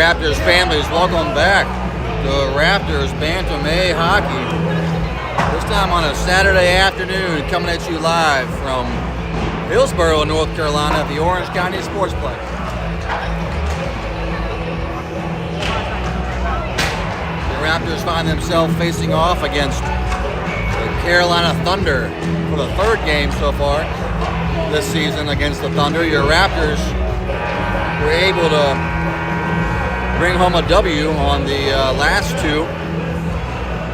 Raptors families, welcome back to Raptors Bantam A Hockey. This time on a Saturday afternoon, coming at you live from Hillsborough, North Carolina at the Orange County Sportsplex. The Raptors find themselves facing off against the Carolina Thunder for the third game so far this season against the Thunder. Your Raptors were able to bring home a W on the last two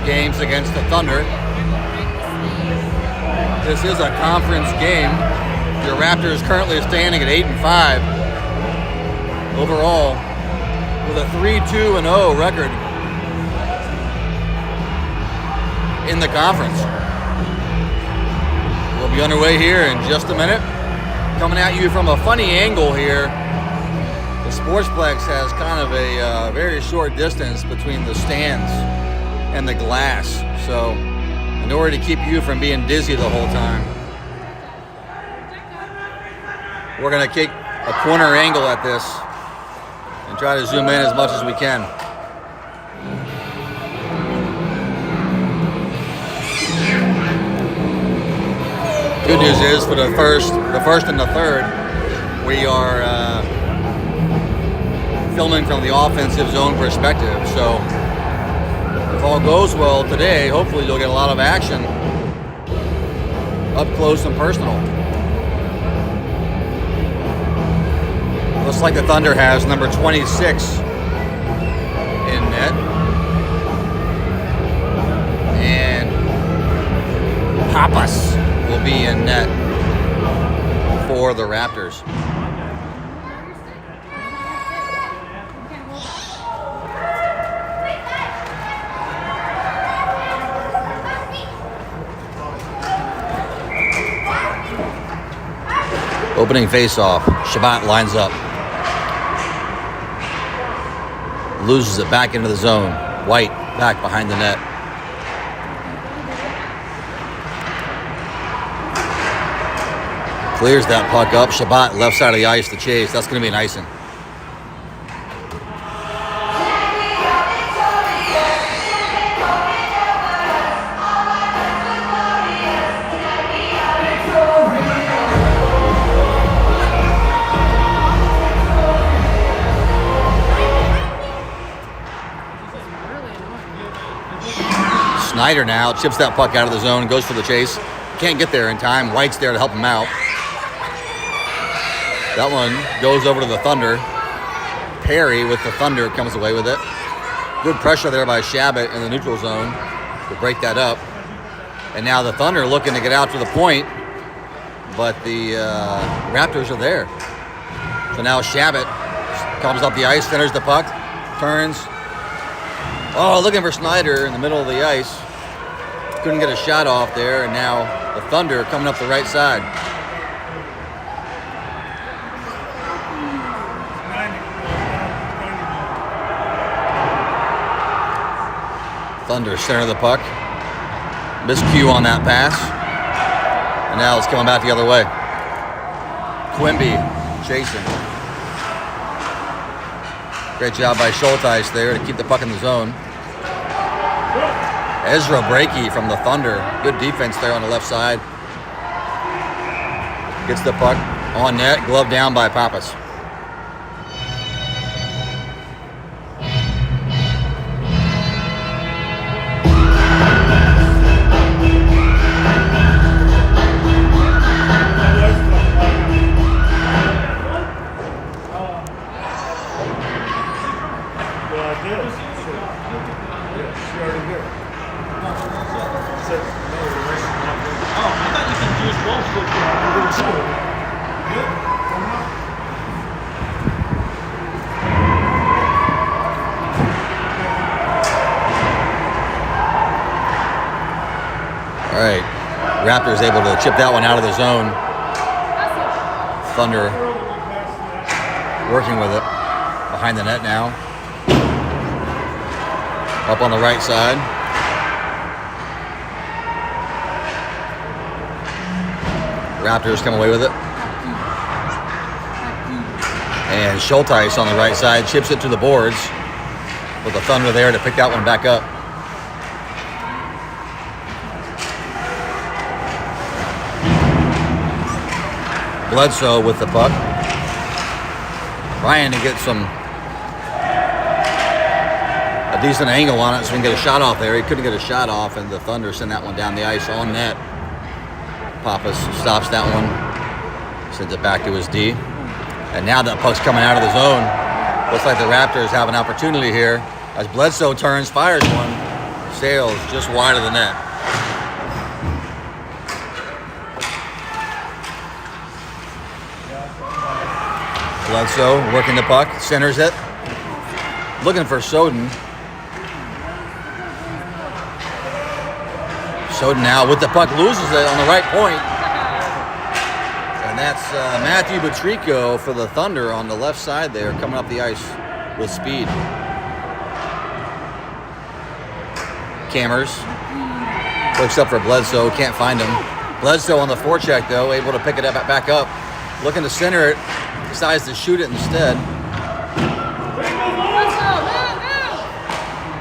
games against the Thunder. This is a conference game. Your Raptors currently standing at 8-5 overall with a 3-2-0 record in the conference. We'll be underway here in just a minute. Coming at you from a funny angle here. The Sportsplex has kind of a very short distance between the stands and the glass. So in order to keep you from being dizzy the whole time, we're going to take a corner angle at this and try to zoom in as much as we can. Good news is for the first and the third, we are filming from the offensive zone perspective. So if all goes well today, hopefully you'll get a lot of action up close and personal. Looks like the Thunder has number 26 in net. And Papas will be in net for the Raptors. Opening face-off, Shabbat lines up. Loses it back into the zone. White back behind the net. Clears that puck up. Shabbat left side of the ice to chase. That's going to be an icing. Snyder now chips that puck out of the zone, goes for the chase. Can't get there in time. White's there to help him out. That one goes over to the Thunder. Perry with the Thunder comes away with it. Good pressure there by Shabbat in the neutral zone to break that up. And now the Thunder looking to get out to the point, but the Raptors are there. So now Shabbat comes up the ice, centers the puck, turns. Oh, looking for Snyder in the middle of the ice. Couldn't get a shot off there, and now the Thunder coming up the right side. Thunder center the puck. Miscue on that pass. And now it's coming back the other way. Quimby chasing. Great job by Schulteis there to keep the puck in the zone. Ezra Breakey from the Thunder. Good defense there on the left side. Gets the puck on net. Glove down by Papas. All right, Raptors able to chip that one out of the zone. Thunder working with it behind the net now. Up on the right side. Raptors come away with it. And Schulteis on the right side chips it to the boards with the Thunder there to pick that one back up. Bledsoe with the puck. Trying to get a decent angle on it so we can get a shot off there. He couldn't get a shot off, and the Thunder send that one down the ice on net. Pappas stops that one, sends it back to his D. And now that puck's coming out of the zone. Looks like the Raptors have an opportunity here as Bledsoe turns, fires one, sails just wide of the net. Bledsoe working the puck, centers it, looking for Soden. Soden now with the puck, loses it on the right point. And that's Matthew Petrico for the Thunder on the left side there, coming up the ice with speed. Cammers looks up for Bledsoe, can't find him. Bledsoe on the forecheck though, able to pick it up back up, looking to center it. Decides to shoot it instead.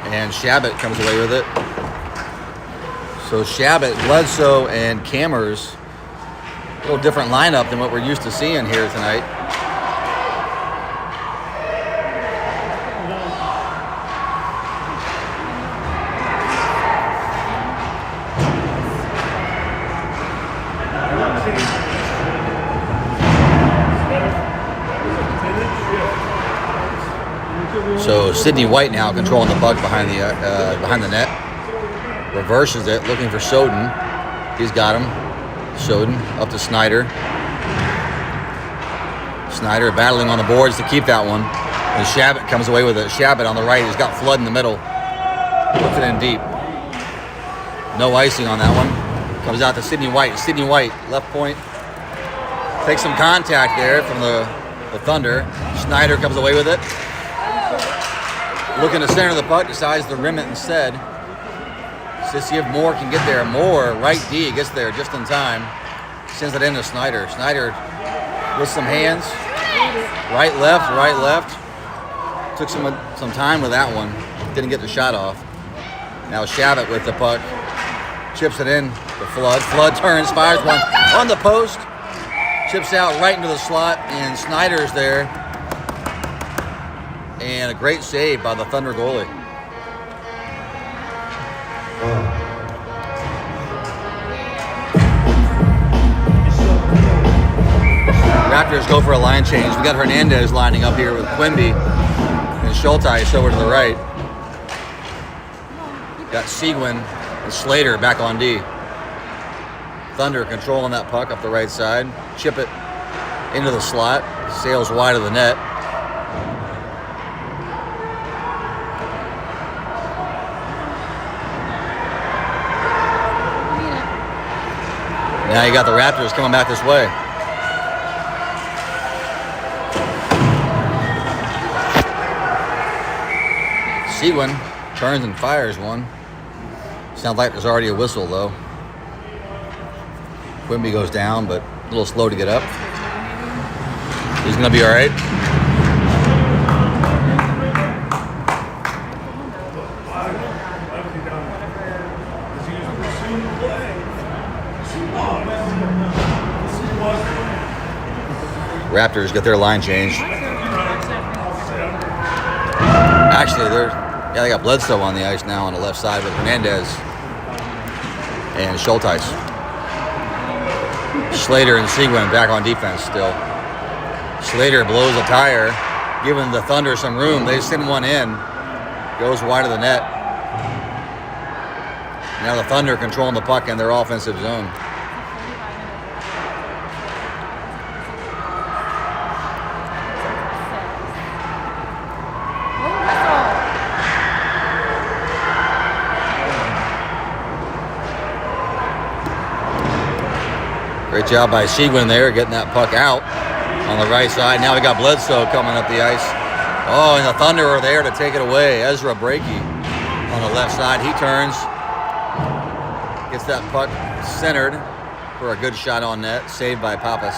And Shabbat comes away with it. So Shabbat, Bledsoe, and Cammers. A little different lineup than what we're used to seeing here tonight. So Sidney White now controlling the puck behind the net. Reverses it, looking for Soden. He's got him. Soden up to Snyder. Snyder battling on the boards to keep that one. And Shabbat comes away with it. Shabbat on the right. He's got Flood in the middle. Puts it in deep. No icing on that one. Comes out to Sidney White. Sidney White, left point. Takes some contact there from the Thunder. Snyder comes away with it. Looking to center the puck, decides to rim it instead. To see if Moore can get there. Moore, right D, gets there just in time. Sends it in to Snyder. Snyder with some hands. Right, left. Took some time with that one. Didn't get the shot off. Now Shabbat with the puck. Chips it in to Flood. Flood turns, fires one on the post. Chips out right into the slot, and Snyder's there. And a great save by the Thunder goalie. Raptors go for a line change. We got Hernandez lining up here with Quimby and Schulteis over to the right. Got Seguin and Slater back on D. Thunder controlling that puck up the right side. Chip it into the slot. Sails wide of the net. Now you got the Raptors coming back this way. Seguin turns and fires one. Sounds like there's already a whistle though. Quimby goes down, but a little slow to get up. He's gonna be all right. Raptors get their line changed. Actually, they got Bledsoe on the ice now on the left side with Hernandez and Schulteis. Slater and Seguin back on defense still. Slater blows a tire, giving the Thunder some room. They send one in, goes wide of the net. Now the Thunder controlling the puck in their offensive zone. Great job by Seguin there, getting that puck out on the right side. Now we got Bledsoe coming up the ice. Oh, and the Thunder are there to take it away. Ezra Breakey on the left side. He turns, gets that puck centered for a good shot on net, saved by Pappas.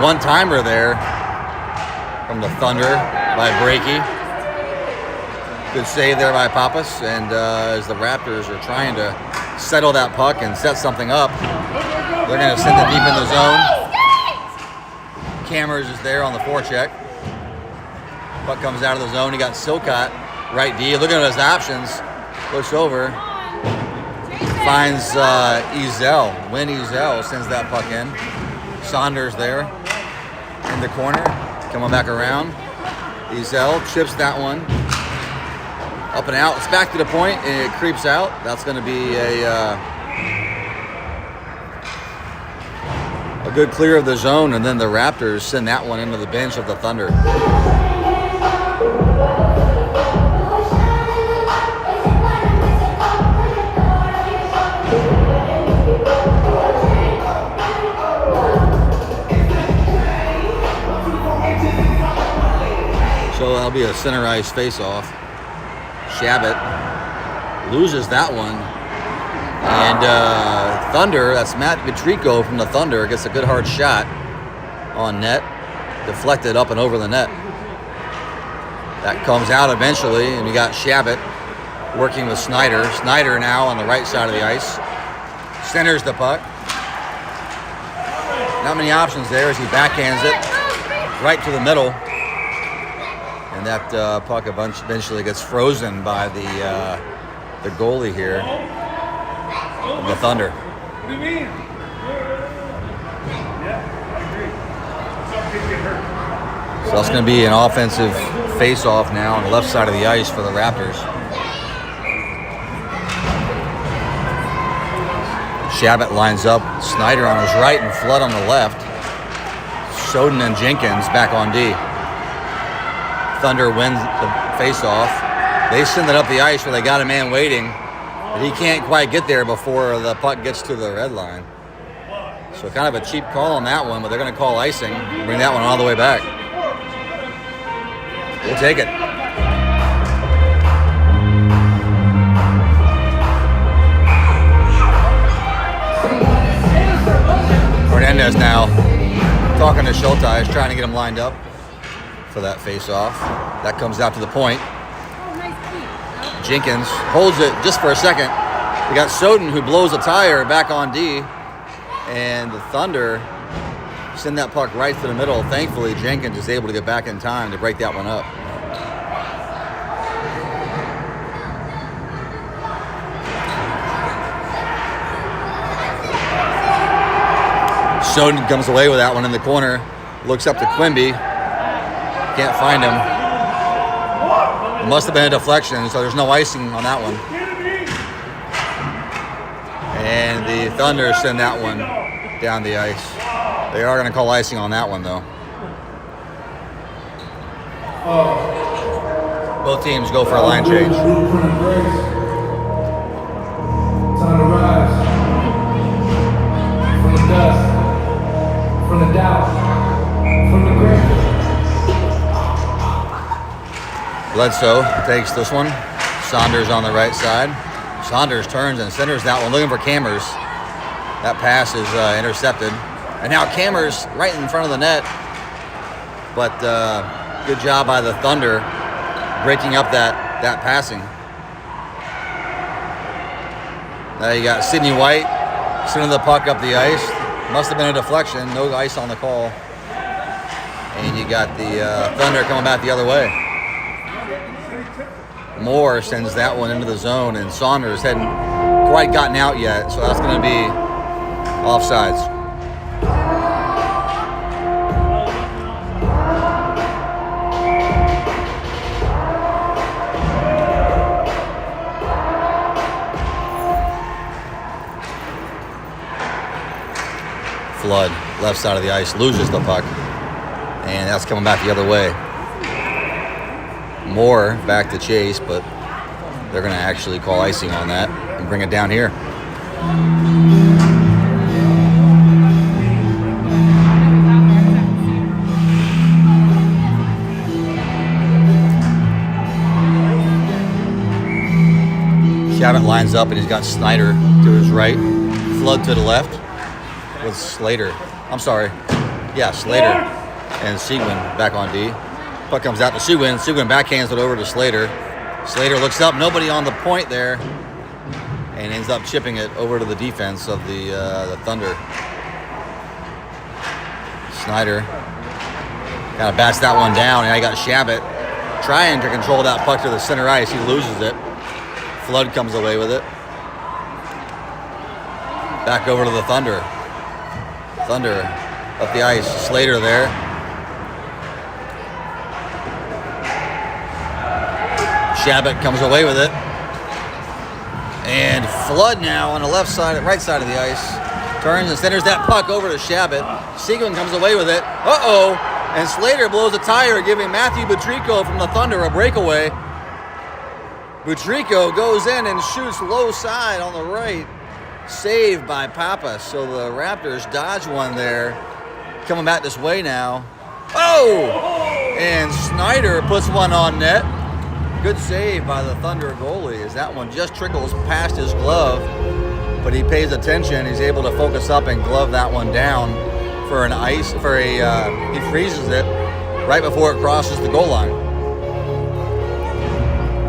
one-timer there from the Thunder by Breaky. Good save there by Pappas. And as the Raptors are trying to settle that puck and set something up, they're going to send it deep in the zone. Cameras is there on the forecheck. Puck comes out of the zone. He got Silcott, right D. Looking at his options. Looks over. Finds Ezel. Win Ezel sends that puck in. Saunders there in the corner. Coming back around. Ezel chips that one. Up and out. It's back to the point, and it creeps out. That's going to be a good clear of the zone, and then the Raptors send that one into the bench of the Thunder. So that'll be a center ice face-off. Shabbat loses that one. And Thunder, that's Matt Vitrico from the Thunder, gets a good hard shot on net. Deflected up and over the net. That comes out eventually, and you got Shabbat working with Snyder. Snyder now on the right side of the ice. Centers the puck. Not many options there as he backhands it right to the middle. And that puck eventually gets frozen by the goalie here of the Thunder. What do you mean? Yeah, I agree. So that's going to be an offensive face-off now on the left side of the ice for the Raptors. Shabbat lines up. Snyder on his right and Flood on the left. Soden and Jenkins back on D. Thunder wins the face-off. They send it up the ice where they got a man waiting, but he can't quite get there before the puck gets to the red line. So kind of a cheap call on that one, but they're going to call icing and bring that one all the way back. We'll take it. Hernandez now talking to Schulteis, trying to get him lined up for that face-off. That comes out to the point. Jenkins holds it just for a second. We got Soden who blows a tire back on D, and the Thunder send that puck right to the middle. Thankfully, Jenkins is able to get back in time to break that one up. Soden comes away with that one in the corner. Looks up to Quimby. Can't find him. It must have been a deflection, so there's no icing on that one. And the Thunder send that one down the ice. They are going to call icing on that one, though. Both teams go for a line change. Time to rise from the dust, from the doubt, from the grave. Bledsoe takes this one. Saunders on the right side. Saunders turns and centers that one, looking for Cammers. That pass is intercepted. And now Cammers right in front of the net. But good job by the Thunder breaking up that passing. Now you got Sidney White sending the puck up the ice. Must have been a deflection. No ice on the call. And you got the Thunder coming back the other way. Moore sends that one into the zone, and Saunders hadn't quite gotten out yet, so that's going to be offsides. Flood, left side of the ice, loses the puck, and that's coming back the other way. Moore back to chase, but they're going to actually call icing on that and bring it down here. Shabbat lines up, and he's got Snyder to his right, Flood to the left with Slater. I'm sorry, Yeah, Slater and Seguin back on D. Puck comes out to Seguin. Seguin backhands it over to Slater. Slater looks up, nobody on the point there, and ends up chipping it over to the defense of the Thunder. Snyder kind of bats that one down, and I got Shabbat trying to control that puck to the center ice. He loses it. Flood comes away with it. Back over to the Thunder. Thunder up the ice. Slater there. Shabbat comes away with it. And Flood now on the left side, right side of the ice. Turns and centers that puck over to Shabbat. Seguin comes away with it. Uh-oh. And Slater blows a tire, giving Matthew Butrico from the Thunder a breakaway. Butrico goes in and shoots low side on the right. Saved by Papa. So the Raptors dodge one there. Coming back this way now. Oh! And Snyder puts one on net. Good save by the Thunder goalie as that one just trickles past his glove. But he pays attention. He's able to focus up and glove that one down for an ice. He freezes it right before it crosses the goal line.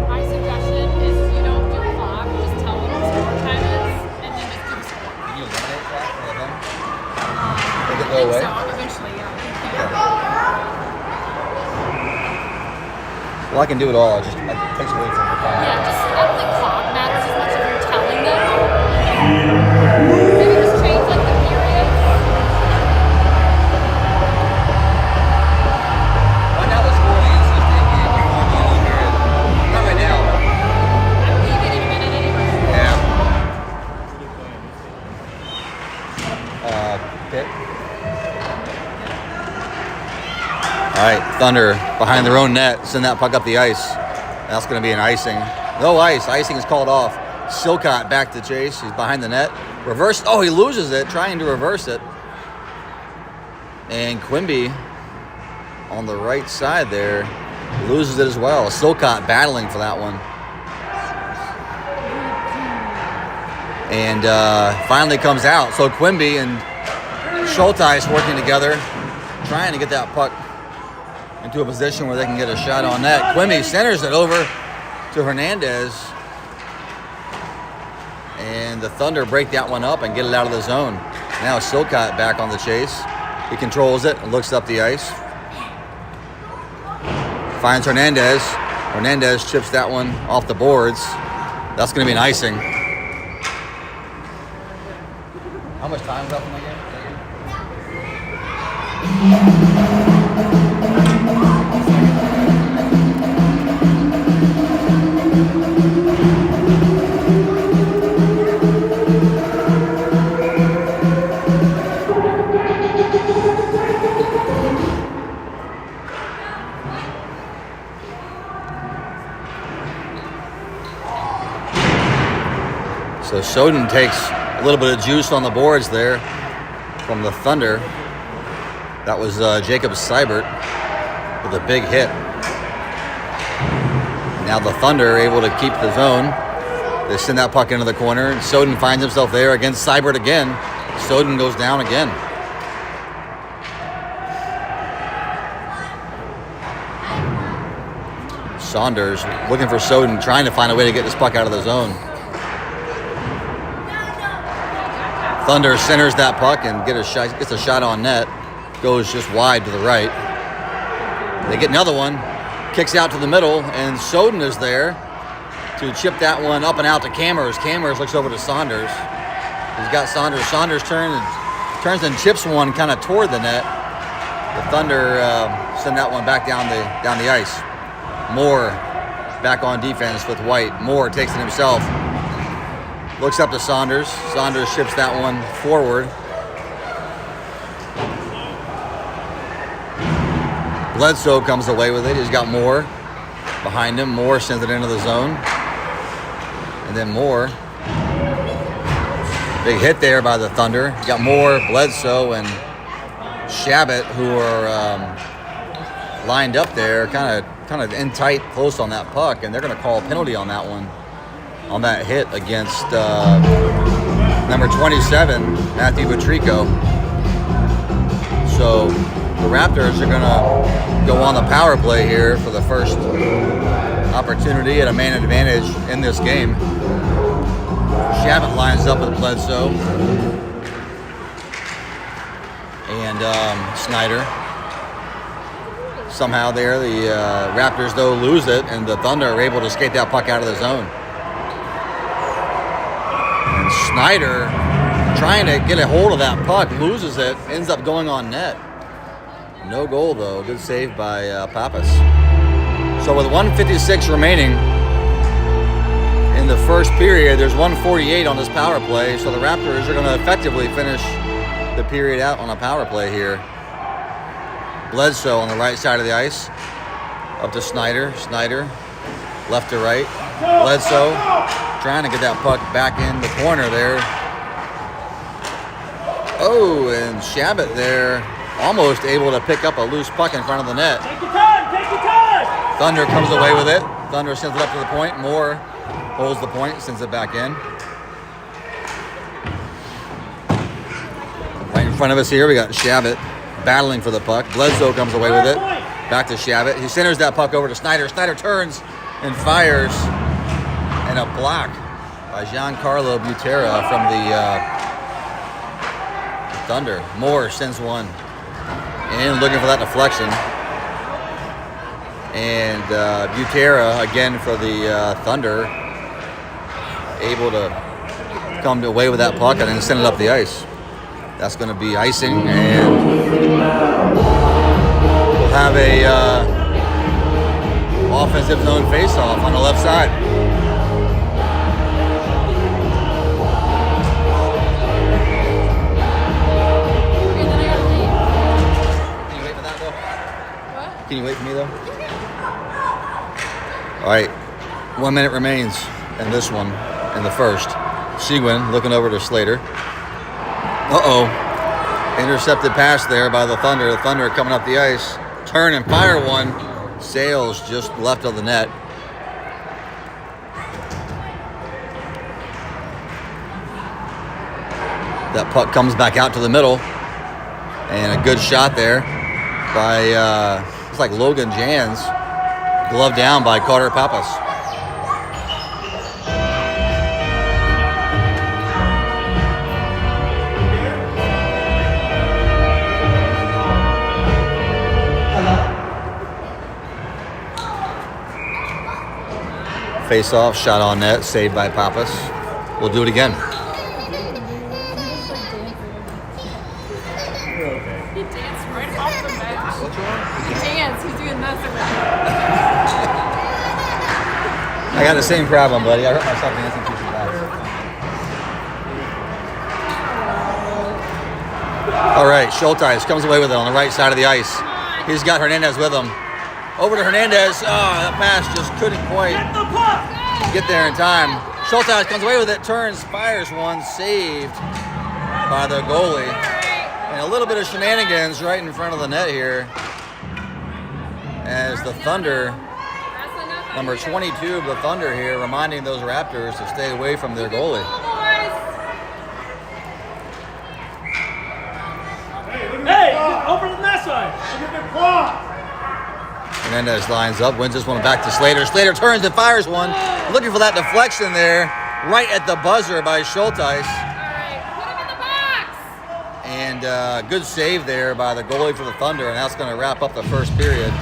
My suggestion is you don't do a clock, just tell them what score time is, and then just do the score. Can you eliminate that for them? Make it go away? So, eventually, yeah. Well, I can do it all. It takes away from the time. Yeah, just, I don't think clock matters as much if you're telling them. Maybe just change, like, the period. Find out the score of the NC State game before the end of the period. Not right now. I'm leaving in a minute anyway. Yeah. Pitt. All right, Thunder behind their own net. Send that puck up the ice. That's going to be an icing. No ice. Icing is called off. Silcott back to chase. He's behind the net. Reverse. Oh, he loses it, trying to reverse it. And Quimby on the right side there loses it as well. Silcott battling for that one. And finally comes out. So Quimby and Schulteis working together, trying to get that puck into a position where they can get a shot on net. Quimby centers it over to Hernandez. And the Thunder break that one up and get it out of the zone. Now Silcott back on the chase. He controls it and looks up the ice. Finds Hernandez. Hernandez chips that one off the boards. That's going to be an icing. How much time is left in the game? So Soden takes a little bit of juice on the boards there from the Thunder. That was Jacob Seibert with a big hit. Now the Thunder are able to keep the zone. They send that puck into the corner, and Soden finds himself there against Seibert again. Soden goes down again. Saunders looking for Soden, trying to find a way to get this puck out of the zone. Thunder centers that puck and gets a shot on net. Goes just wide to the right. They get another one. Kicks out to the middle, and Soden is there to chip that one up and out to Cammers. Cammers looks over to Saunders. He's got Saunders. Saunders turns and chips one kind of toward the net. The Thunder send that one back down the ice. Moore back on defense with White. Moore takes it himself. Looks up to Saunders. Saunders ships that one forward. Bledsoe comes away with it. He's got Moore behind him. Moore sends it into the zone. And then Moore. Big hit there by the Thunder. You got Moore, Bledsoe, and Shabbat, who are lined up there, kind of in tight, close on that puck, and they're going to call a penalty on that one. On that hit against number 27, Matthew Butrico. So the Raptors are going to go on the power play here for the first opportunity at a man advantage in this game. Shabbat lines up with Bledsoe and Snyder. Somehow there, the Raptors, though, lose it, and the Thunder are able to skate that puck out of the zone. And Snyder, trying to get a hold of that puck, loses it, ends up going on net. No goal, though. Good save by Pappas. So with 1:56 remaining in the first period, there's 1:48 on this power play, so the Raptors are going to effectively finish the period out on a power play here. Bledsoe on the right side of the ice, up to Snyder. Snyder, left to right. Bledsoe trying to get that puck back in the corner there. Oh, and Shabbat there, almost able to pick up a loose puck in front of the net. Take your time, take your time! Thunder comes away with it. Thunder sends it up to the point. Moore holds the point, sends it back in. Right in front of us here, we got Shabbat battling for the puck. Bledsoe comes away with it. Back to Shabbat. He centers that puck over to Snyder. Snyder turns and fires. And a block by Giancarlo Butera from the Thunder. Moore sends one in, looking for that deflection. And Butera, again for the Thunder, able to come away with that puck and then send it up the ice. That's going to be icing, and we'll have a offensive zone face-off on the left side. Okay, then I gotta leave. Can you wait for that, though? What? Can you wait for me, though? All right, 1 minute remains in this one, in the first. Seguin looking over to Slater. Uh-oh. Intercepted pass there by the Thunder. The Thunder coming up the ice. Turn and fire one. Sails just left of the net. That puck comes back out to the middle. And a good shot there by, it's like Logan Jans. Glove down by Carter Pappas. Face off, shot on net, saved by Pappas. We'll do it again. He danced right off the bench. He danced. He's doing this. I got the same problem, buddy. I hurt myself dancing too fast. All right, Schulteis comes away with it on the right side of the ice. He's got Hernandez with him. Over to Hernandez. Oh, that pass just couldn't quite get there in time. Schulteis comes away with it, turns, fires one, saved by the goalie. And a little bit of shenanigans right in front of the net here as the Thunder, number 22 of the Thunder here, reminding those Raptors to stay away from their goalie. Hey, over to that side. Hernandez lines up, wins this one back to Slater. Slater turns and fires one, looking for that deflection there, right at the buzzer by Schulteis. And good save there by the goalie for the Thunder, and that's going to wrap up the first period.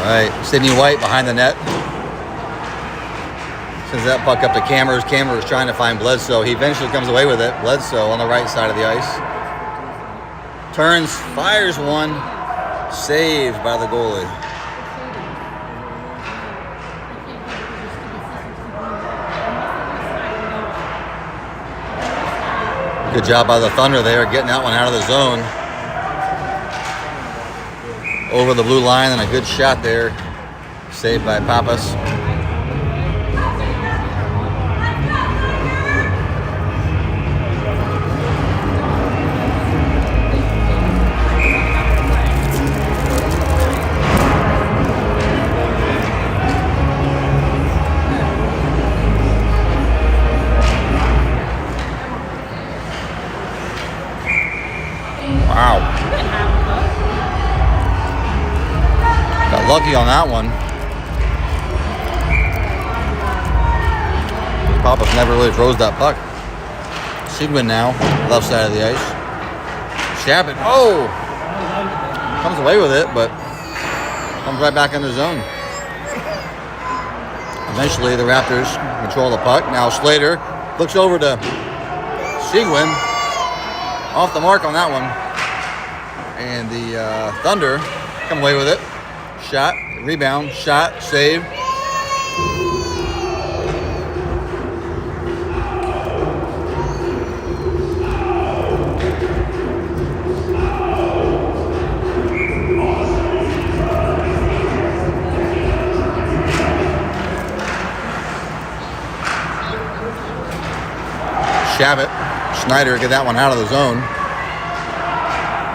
All right, Sidney White behind the net. Sends that puck up to Cameras. Cameras trying to find Bledsoe. He eventually comes away with it. Bledsoe on the right side of the ice. Turns, fires one. Saved by the goalie. Good job by the Thunder there, getting that one out of the zone. Over the blue line, and a good shot there. Saved by Pappas. Wow. Got lucky on that one. Pappas never really throws that puck. Seguin now, left side of the ice. Shabbat, oh! Comes away with it, but comes right back in the zone. Eventually, the Raptors control the puck. Now Slater looks over to Seguin. Off the mark on that one. And the Thunder come away with it. Shot, rebound, shot, save. Shabbat, Schneider get that one out of the zone.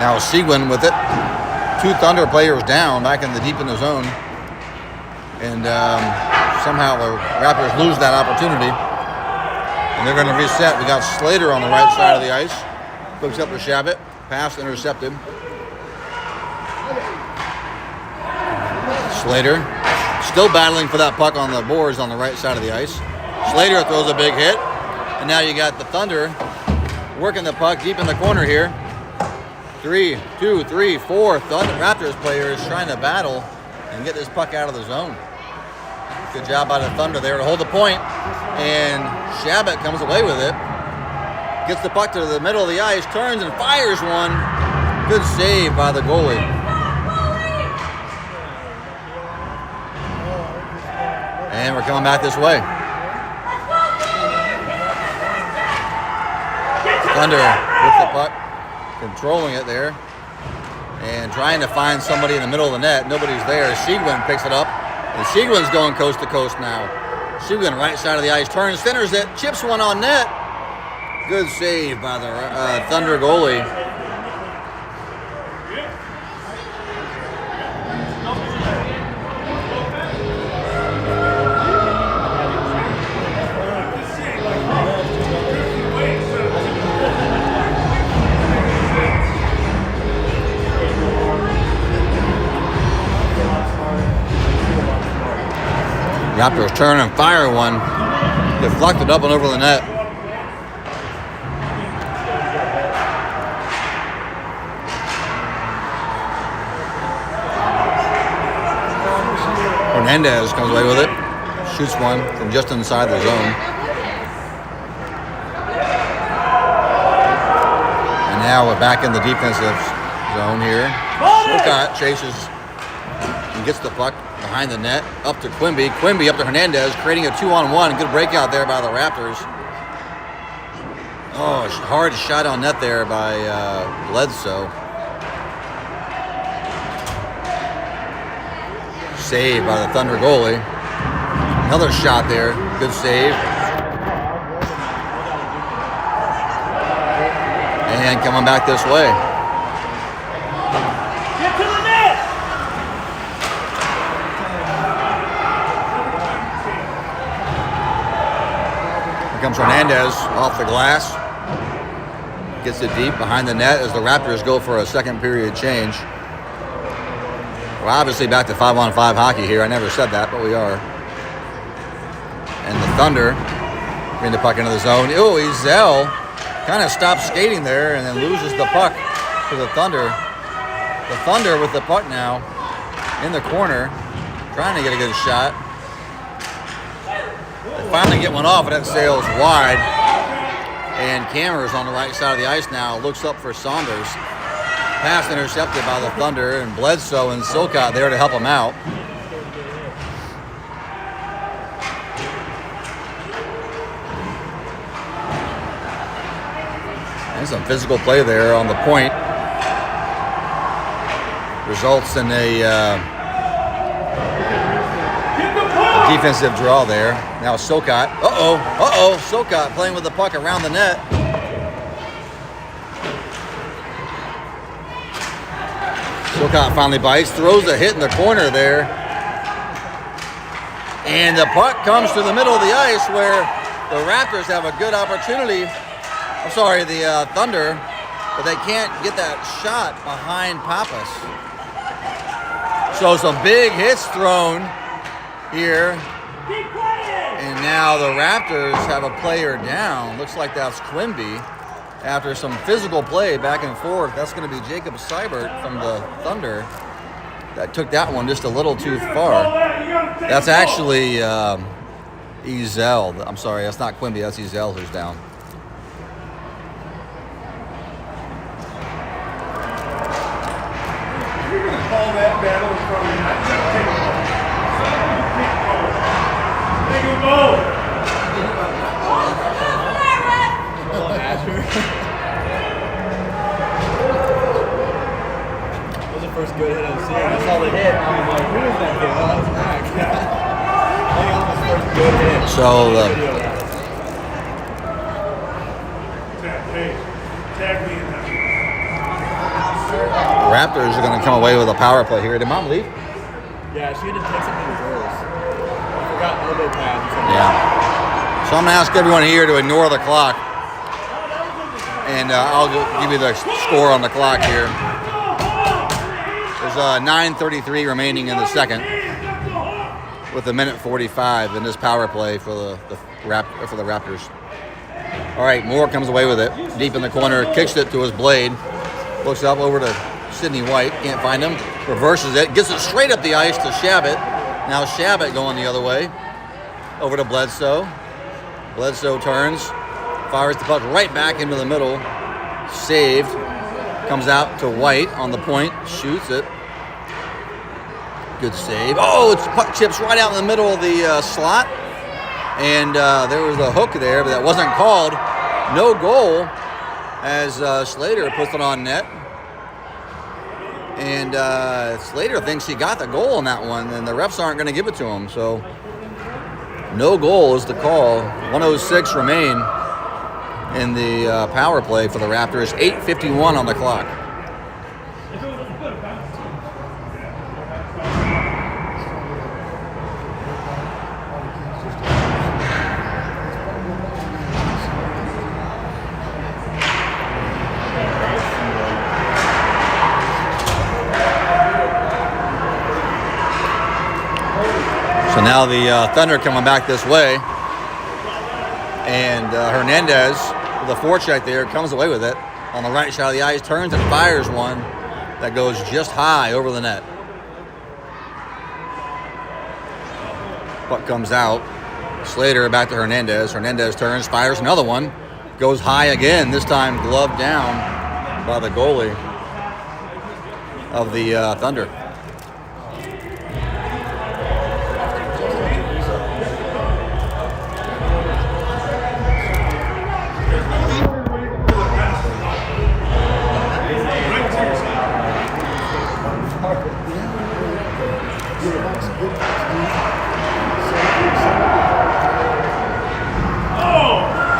Now Seguin with it. Two Thunder players down, back in the zone. And somehow the Raptors lose that opportunity. And they're going to reset. We got Slater on the right side of the ice. Hooks up to Shabbat. Pass intercepted. Slater still battling for that puck on the boards on the right side of the ice. Slater throws a big hit. And now you got the Thunder working the puck deep in the corner here. 3, 2, 3, 4 Thunder Raptors players trying to battle and get this puck out of the zone. Good job by the Thunder there to hold the point. And Shabbat comes away with it. Gets the puck to the middle of the ice, turns and fires one. Good save by the goalie. And we're coming back this way. Thunder with the puck, controlling it there, and trying to find somebody in the middle of the net. Nobody's there. Seguin picks it up, and Seguin's going coast to coast now. Seguin right side of the ice, turns, centers it, chips one on net. Good save by the Thunder goalie. Raptors turn and fire one. Deflected up and over the net. Hernandez comes away with it. Shoots one from just inside the zone. And now we're back in the defensive zone here. Scott chases and gets the puck behind the net, up to Quimby. Quimby up to Hernandez, creating a 2-on-1. Good breakout there by the Raptors. Oh, hard shot on net there by Bledsoe. Save by the Thunder goalie. Another shot there. Good save. And coming back this way. Comes Hernandez off the glass. Gets it deep behind the net as the Raptors go for a second period change. We're obviously back to 5-on-5 hockey here. I never said that, but we are. And the Thunder bring the puck into the zone. Oh, Ezel kind of stops skating there and then loses the puck to the Thunder. The Thunder with the puck now in the corner. trying to get a good shot. They finally get one off, but that sails wide. And Cameron's on the right side of the ice now. Looks up for Saunders. Pass intercepted by the Thunder, and Bledsoe and Silcott there to help him out. And some physical play there on the point. Results in a defensive draw there. Now Silcott. Silcott playing with the puck around the net. Silcott finally bites, throws a hit in the corner there. And the puck comes to the middle of the ice where the Raptors have a good opportunity. I'm sorry, the Thunder, but they can't get that shot behind Pappas. So some big hits thrown here. And now the Raptors have a player down. Looks like that's Quimby. After some physical play back and forth, that's going to be Jacob Seibert from the Thunder. That took that one just a little too far. That's actually Ezel. I'm sorry, that's not Quimby. That's Ezel who's down. You're going to call that battle in front of me. I'm going to take a ball. Take a ball. That was the first good hit I've seen. I saw the hit. I was like, who is that kid? Oh, that's Max. I think that was his first good hit. So Tag me in that. the Raptors are going to come away with a power play here. Did Mom leave? Yeah, she had to take something to girls. I forgot elbow pads. Yeah. So I'm going to ask everyone here to ignore the clock. And I'll give you the score on the clock here. There's 9:33 remaining in the second, with a minute 45 in this power play for the Raptors. All right, Moore comes away with it deep in the corner, kicks it to his blade, looks up over to Sidney White, can't find him, reverses it, gets it straight up the ice to Shabbat. Now Shabbat going the other way, over to Bledsoe. Bledsoe turns, fires the puck right back into the middle, saved, comes out to White on the point, shoots it. Good save. Oh, it's puck chips right out in the middle of the slot. And there was a hook there, but that wasn't called. No goal as Slater puts it on net. And Slater thinks he got the goal on that one, and the refs aren't going to give it to him. So no goal is the call. 1:06 remain in the power play for the Raptors. 8:51 on the clock. So now the Thunder coming back this way, and Hernandez with a forecheck there comes away with it on the right side of the ice, turns and fires one that goes just high over the net. Puck comes out. Slater back to Hernandez. Hernandez turns, fires another one, goes high again. This time gloved down by the goalie of the Thunder.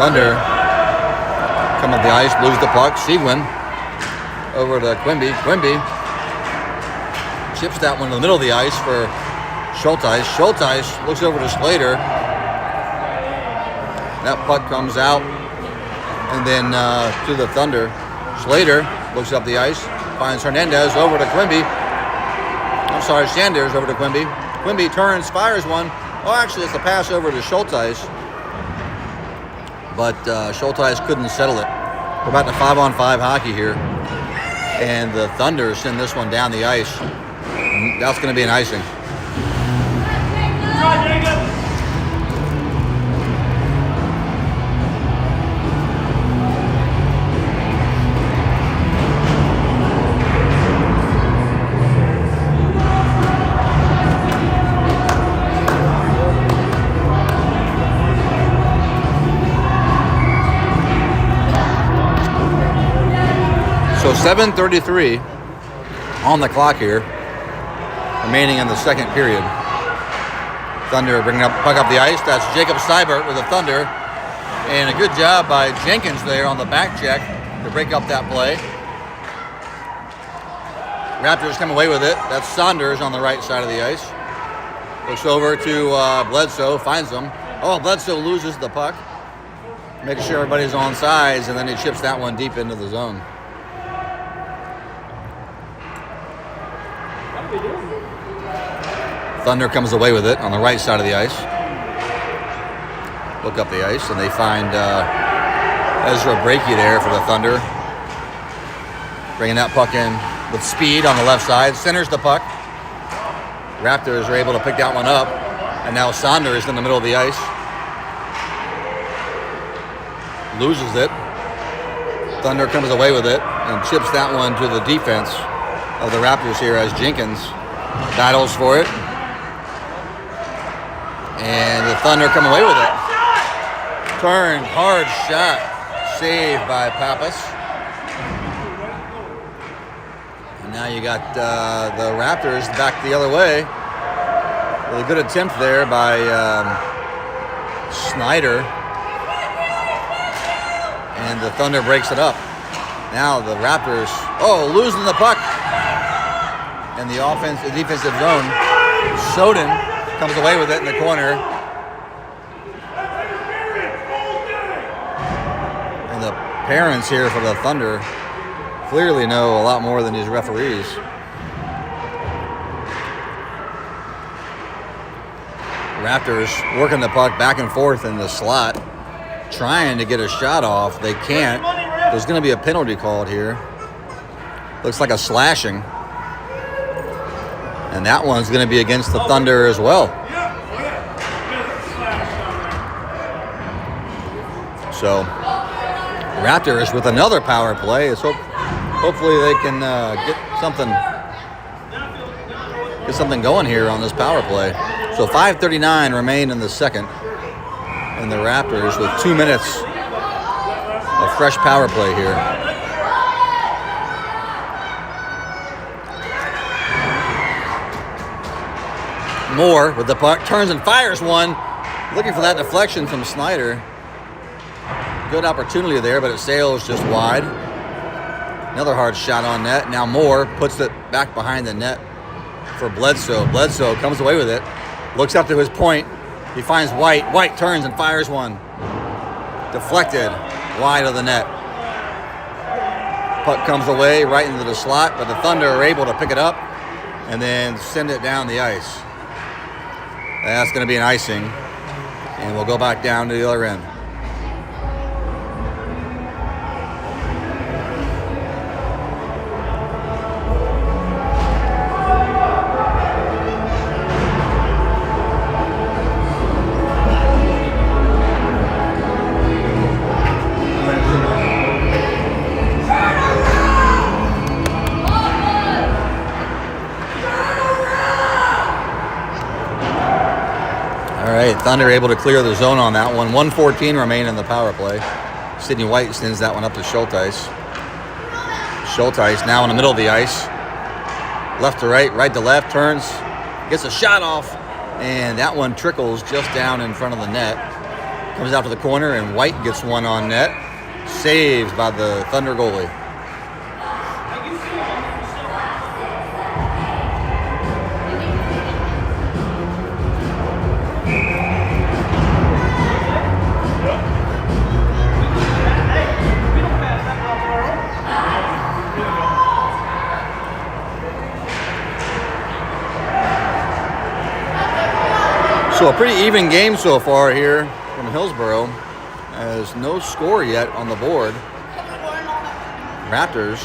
Thunder come up the ice, lose the puck. Seguin over to Quimby. Quimby chips that one in the middle of the ice for Schulteis. Schulteis looks over to Slater. That puck comes out and then to the Thunder. Slater looks up the ice, finds Hernandez over to Quimby. I'm sorry, Sanders over to Quimby. Quimby turns, fires one. Oh, actually, it's a pass over to Schulteis. But Schulteis couldn't settle it. We're back to 5-on-5 hockey here. And the Thunder send this one down the ice. That's going to be an icing. try, Jacob. So 7:33 on the clock here, remaining in the second period. Thunder bringing puck up the ice. That's Jacob Seibert with the Thunder. And a good job by Jenkins there on the back check to break up that play. Raptors come away with it. That's Saunders on the right side of the ice. Looks over to Bledsoe, finds him. Oh, Bledsoe loses the puck. Making sure everybody's on sides, and then he chips that one deep into the zone. Thunder comes away with it on the right side of the ice. Look up the ice, and they find Ezra Breaky there for the Thunder. Bringing that puck in with speed on the left side. Centers the puck. Raptors are able to pick that one up. And now Saunders in the middle of the ice. Loses it. Thunder comes away with it and chips that one to the defense of the Raptors here as Jenkins battles for it. And the Thunder come away with it. Turned, hard shot, saved by Pappas. And now you got the Raptors back the other way. Really good attempt there by Snyder. And the Thunder breaks it up. Now the Raptors, losing the puck. And the defensive zone, Soden comes away with it in the corner. And the parents here for the Thunder clearly know a lot more than these referees. Raptors working the puck back and forth in the slot, trying to get a shot off. They can't. There's going to be a penalty called here. Looks like a slashing. And that one's going to be against the Thunder as well. So, Raptors with another power play. Hopefully they can get something going here on this power play. So 5:39 remain in the second. And the Raptors with 2 minutes of fresh power play here. Moore with the puck, turns and fires one. Looking for that deflection from Snyder. Good opportunity there, but it sails just wide. Another hard shot on net. Now Moore puts it back behind the net for Bledsoe. Bledsoe comes away with it. Looks up to his point. He finds White. White turns and fires one. Deflected wide of the net. Puck comes away right into the slot, but the Thunder are able to pick it up and then send it down the ice. That's going to be an icing, and we'll go back down to the other end. Thunder able to clear the zone on that one. 1:14 remain in the power play. Sidney White sends that one up to Schulteis. Schulteis now in the middle of the ice. Left to right, right to left, turns, gets a shot off, and that one trickles just down in front of the net. Comes out to the corner, and White gets one on net. Saved by the Thunder goalie. So a pretty even game so far here from Hillsborough, as no score yet on the board. Raptors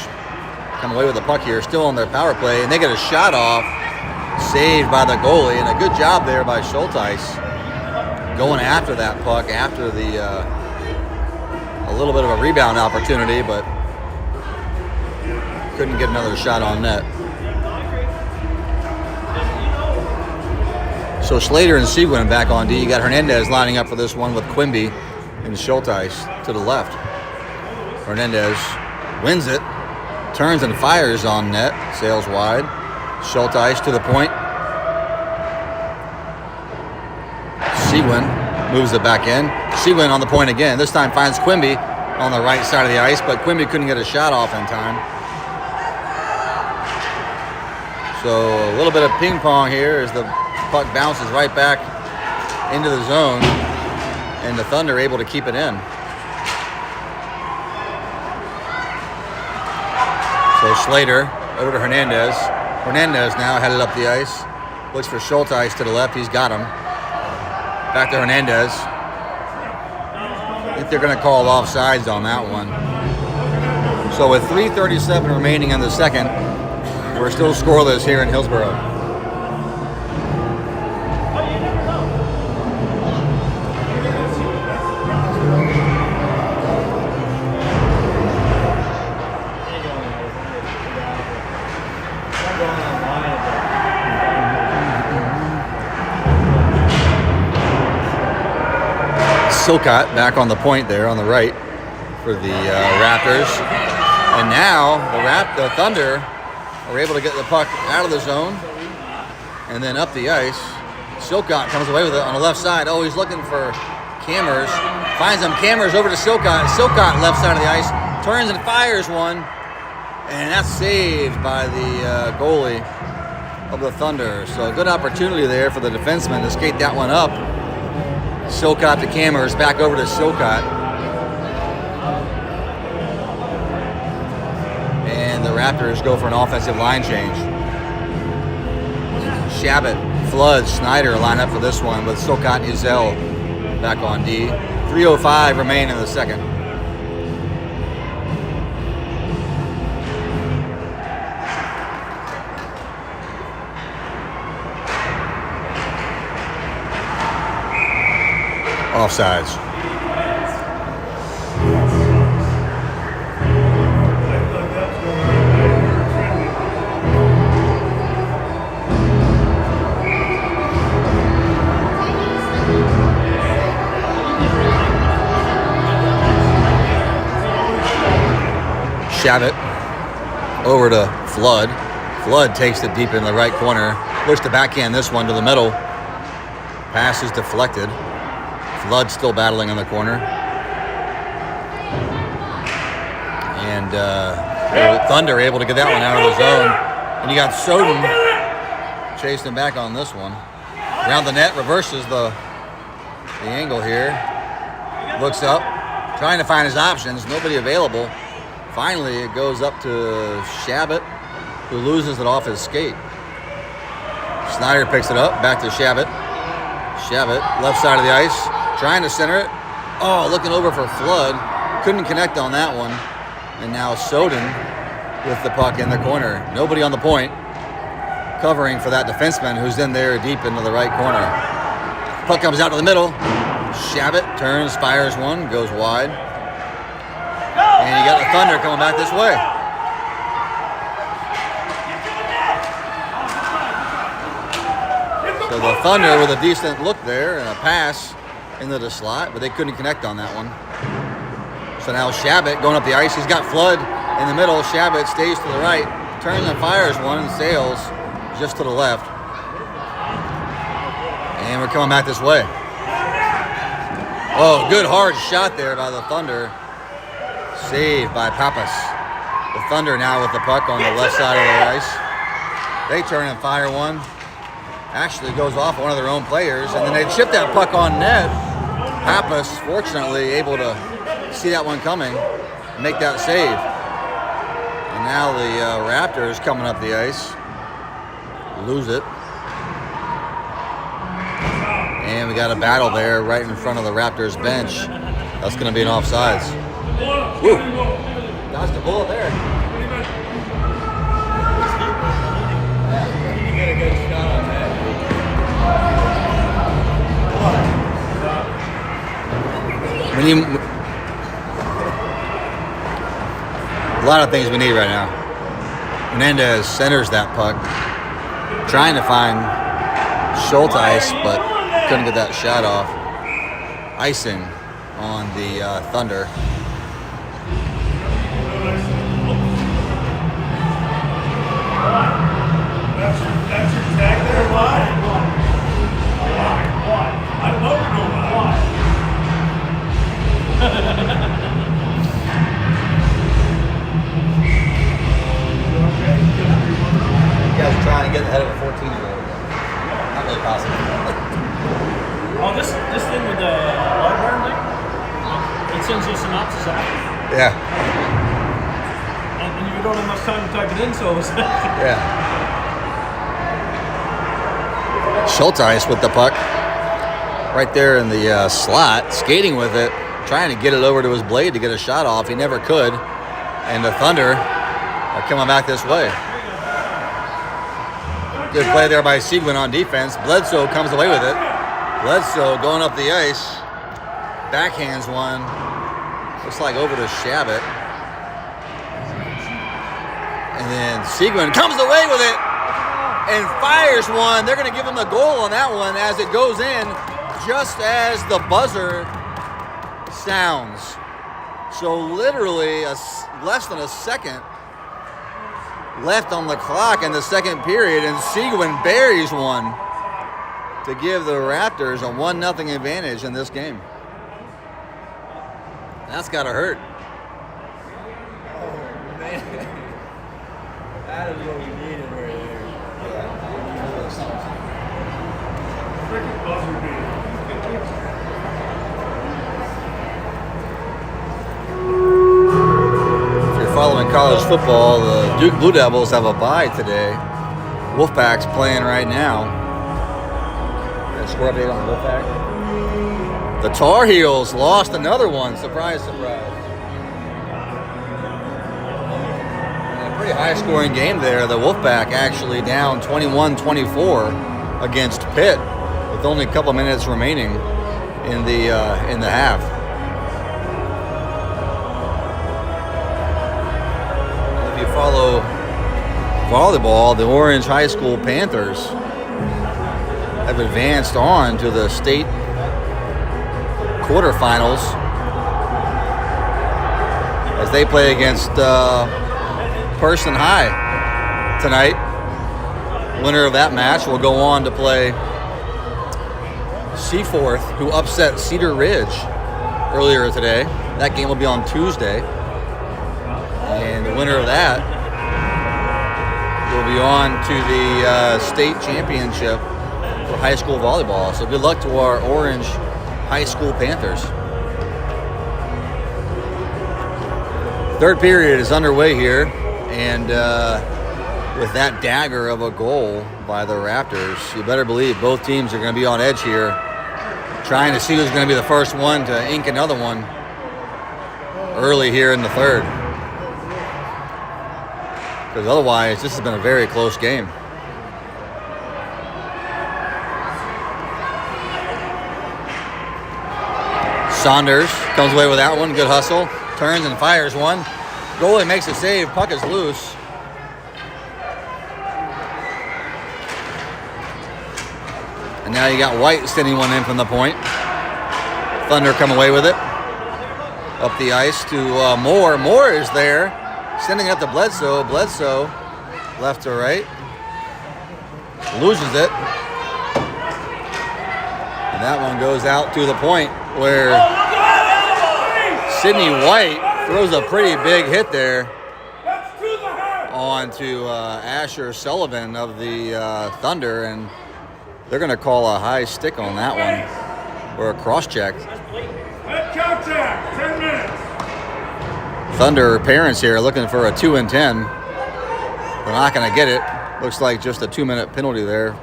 come away with the puck here, still on their power play, and they get a shot off, saved by the goalie, and a good job there by Schulteis going after that puck after the a little bit of a rebound opportunity, but couldn't get another shot on net. So Slater and Seguin back on D. You got Hernandez lining up for this one with Quimby and Schulteis to the left. Hernandez wins it, turns and fires on net, sails wide. Schulteis to the point. Seguin moves it back in. Seguin on the point again. This time finds Quimby on the right side of the ice, but Quimby couldn't get a shot off in time. So a little bit of ping pong here as the puck bounces right back into the zone, and the Thunder able to keep it in. So Slater over to Hernandez. Hernandez now headed up the ice. Looks for Schulteis to the left. He's got him. Back to Hernandez. I think they're going to call offsides on that one. So with 3:37 remaining in the second, we're still scoreless here in Hillsborough. Silcott back on the point there on the right for the Raptors. And now the Thunder are able to get the puck out of the zone and then up the ice. Silcott comes away with it on the left side. Oh, he's looking for Cammers. Finds him. Cammers over to Silcott. Silcott left side of the ice. Turns and fires one. And that's saved by the goalie of the Thunder. So a good opportunity there for the defenseman to skate that one up. Silcott to Cammers, back over to Silcott. And the Raptors go for an offensive line change. Shabbat, Flood, Snyder line up for this one with Silcott and Uzel back on D. 3:05 remain in the second. Offsides. Shabbat over to Flood. Flood takes it deep in the right corner. Looks to backhand this one to the middle. Pass is deflected. Flood still battling on the corner. And the Thunder able to get that one out of the zone. And you got Soden chasing back on this one. Around the net, reverses the angle here. Looks up, trying to find his options. Nobody available. Finally, it goes up to Shabbat, who loses it off his skate. Snyder picks it up, back to Shabbat. Shabbat, left side of the ice. Trying to center it. Oh, looking over for Flood. Couldn't connect on that one. And now Soden with the puck in the corner. Nobody on the point. Covering for that defenseman who's in there deep into the right corner. Puck comes out to the middle. Shabbat turns, fires one, goes wide. And you got the Thunder coming back this way. So the Thunder with a decent look there and a pass into the slot, but they couldn't connect on that one. So now Shabbat going up the ice. He's got Flood in the middle. Shabbat stays to the right, turns and fires one and sails just to the left. And we're coming back this way. Oh, good hard shot there by the Thunder. Saved by Pappas. The Thunder now with the puck on the left side of the ice. They turn and fire one. Actually goes off one of their own players, and then they chip that puck on net. Pappas, fortunately, able to see that one coming and make that save. And now the Raptors coming up the ice. Lose it. And we got a battle there right in front of the Raptors bench. That's going to be an offsides. Woo! Dodged a bullet there. He got a good shot. need a lot of things we need right now. Menendez centers that puck, trying to find Schultz, but couldn't get that shot off. Icing on the Thunder. That's your tag there, why? I don't know why. You guys are trying to get ahead of a 14-year-old. Not really possible. Oh, this thing with the library thing? It sends you a synopsis after. Yeah. And you don't have much time to type it in, so it's Yeah. Schultz with the puck. Right there in the slot, skating with it, trying to get it over to his blade to get a shot off. He never could. And the Thunder are coming back this way. Good play there by Seguin on defense. Bledsoe comes away with it. Bledsoe going up the ice. Backhands one. Looks like over to Shabbat. And then Seguin comes away with it and fires one. They're going to give him the goal on that one as it goes in just as the buzzer sounds. So literally less than a second left on the clock in the second period, and Seguin buries one to give the Raptors a 1-0 advantage in this game. That's got to hurt. Oh, man. That is what we needed right there. Freaking buzzer beater. If you're following college football, the Duke Blue Devils have a bye today. Wolfpack's playing right now. Got a score update on the Wolfpack. The Tar Heels lost another one. Surprise, surprise. And a pretty high-scoring game there. The Wolfpack actually down 21-24 against Pitt with only a couple minutes remaining in the half. If you follow volleyball, the Orange High School Panthers have advanced on to the state quarterfinals as they play against Person High tonight. Winner of that match will go on to play Seaforth, who upset Cedar Ridge earlier today. That game will be on Tuesday. And the winner of that will be on to the state championship for high school volleyball. So good luck to our Orange High School Panthers. Third period is underway here, and with that dagger of a goal by the Raptors, you better believe both teams are going to be on edge here, trying to see who's going to be the first one to ink another one early here in the third. Because otherwise, this has been a very close game. Saunders comes away with that one. Good hustle. Turns and fires one. Goalie makes a save. Puck is loose. And now you got White sending one in from the point. Thunder come away with it. Up the ice to Moore. Moore is there. Sending it up to Bledsoe. Bledsoe left to right. Loses it. And that one goes out to the point where Sidney White throws a pretty big hit there onto Asher Sullivan of the Thunder, and they're going to call a high stick on that one, or a cross check. Head contact, 10 minutes. Thunder parents here looking for a 2 and 10. They're not going to get it. Looks like just a 2-minute penalty there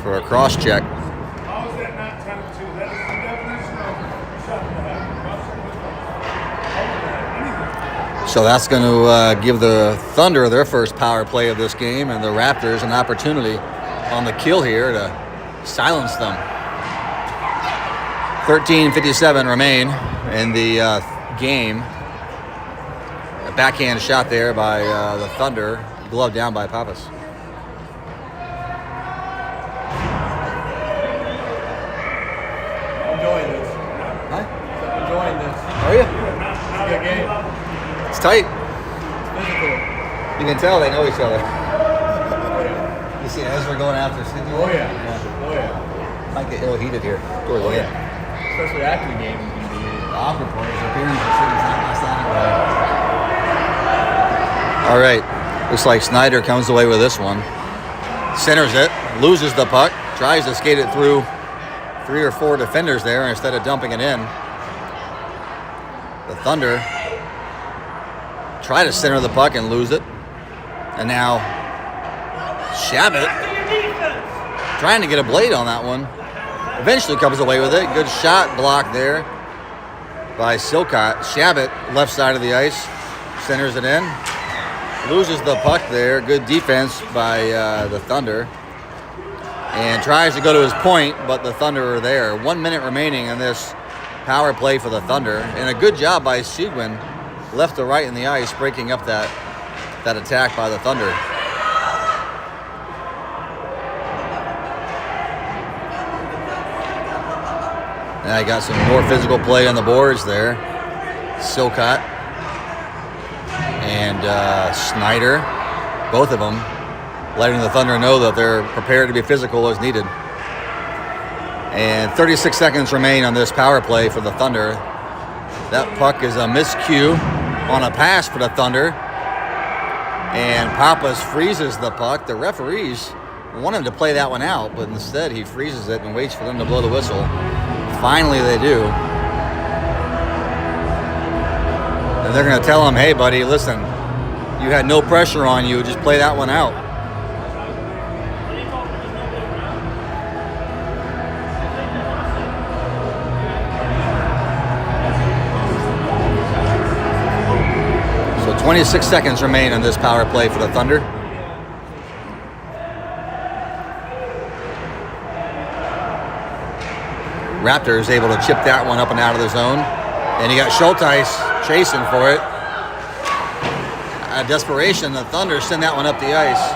for a cross check. How is that not 10 and 2? That is the definition of shot in the head. So that's going to give the Thunder their first power play of this game, and the Raptors an opportunity on the kill here to silence them. 13:57 remain in the game. A backhand shot there by the Thunder, gloved down by Pappas. Enjoying this. Huh? Enjoying this. Are you? It's a good game. It's tight. It's physical. You can tell they know each other. You see Ezra going after Sydney? Oh yeah. Oh yeah. Might get ill-heated here. Towards the end. Especially after the game, you can be. The awkward part is appearing for Sydney's not last anyway. All right. Looks like Snyder comes away with this one. Centers it, loses the puck, tries to skate it through 3 or 4 defenders there instead of dumping it in. The Thunder try to center the puck and lose it. And now Shabbat trying to get a blade on that one. Eventually comes away with it. Good shot block there by Silcott. Shabbat, left side of the ice, centers it in. Loses the puck there. Good defense by the Thunder. And tries to go to his point, but the Thunder are there. 1 minute remaining in this power play for the Thunder. And a good job by Seguin, left to right in the ice, breaking up that attack by the Thunder. And I got some more physical play on the boards there. Silcott and Snyder, both of them, letting the Thunder know that they're prepared to be physical as needed. And 36 seconds remain on this power play for the Thunder. That puck is a miscue on a pass for the Thunder. And Pappas freezes the puck. The referees want him to play that one out, but instead he freezes it and waits for them to blow the whistle. Finally they do. And they're going to tell him, hey, buddy, listen, you had no pressure on you. Just play that one out. So 26 seconds remain on this power play for the Thunder. Raptors able to chip that one up and out of the zone. And you got Schulteis chasing for it. Out of desperation, the Thunder send that one up the ice.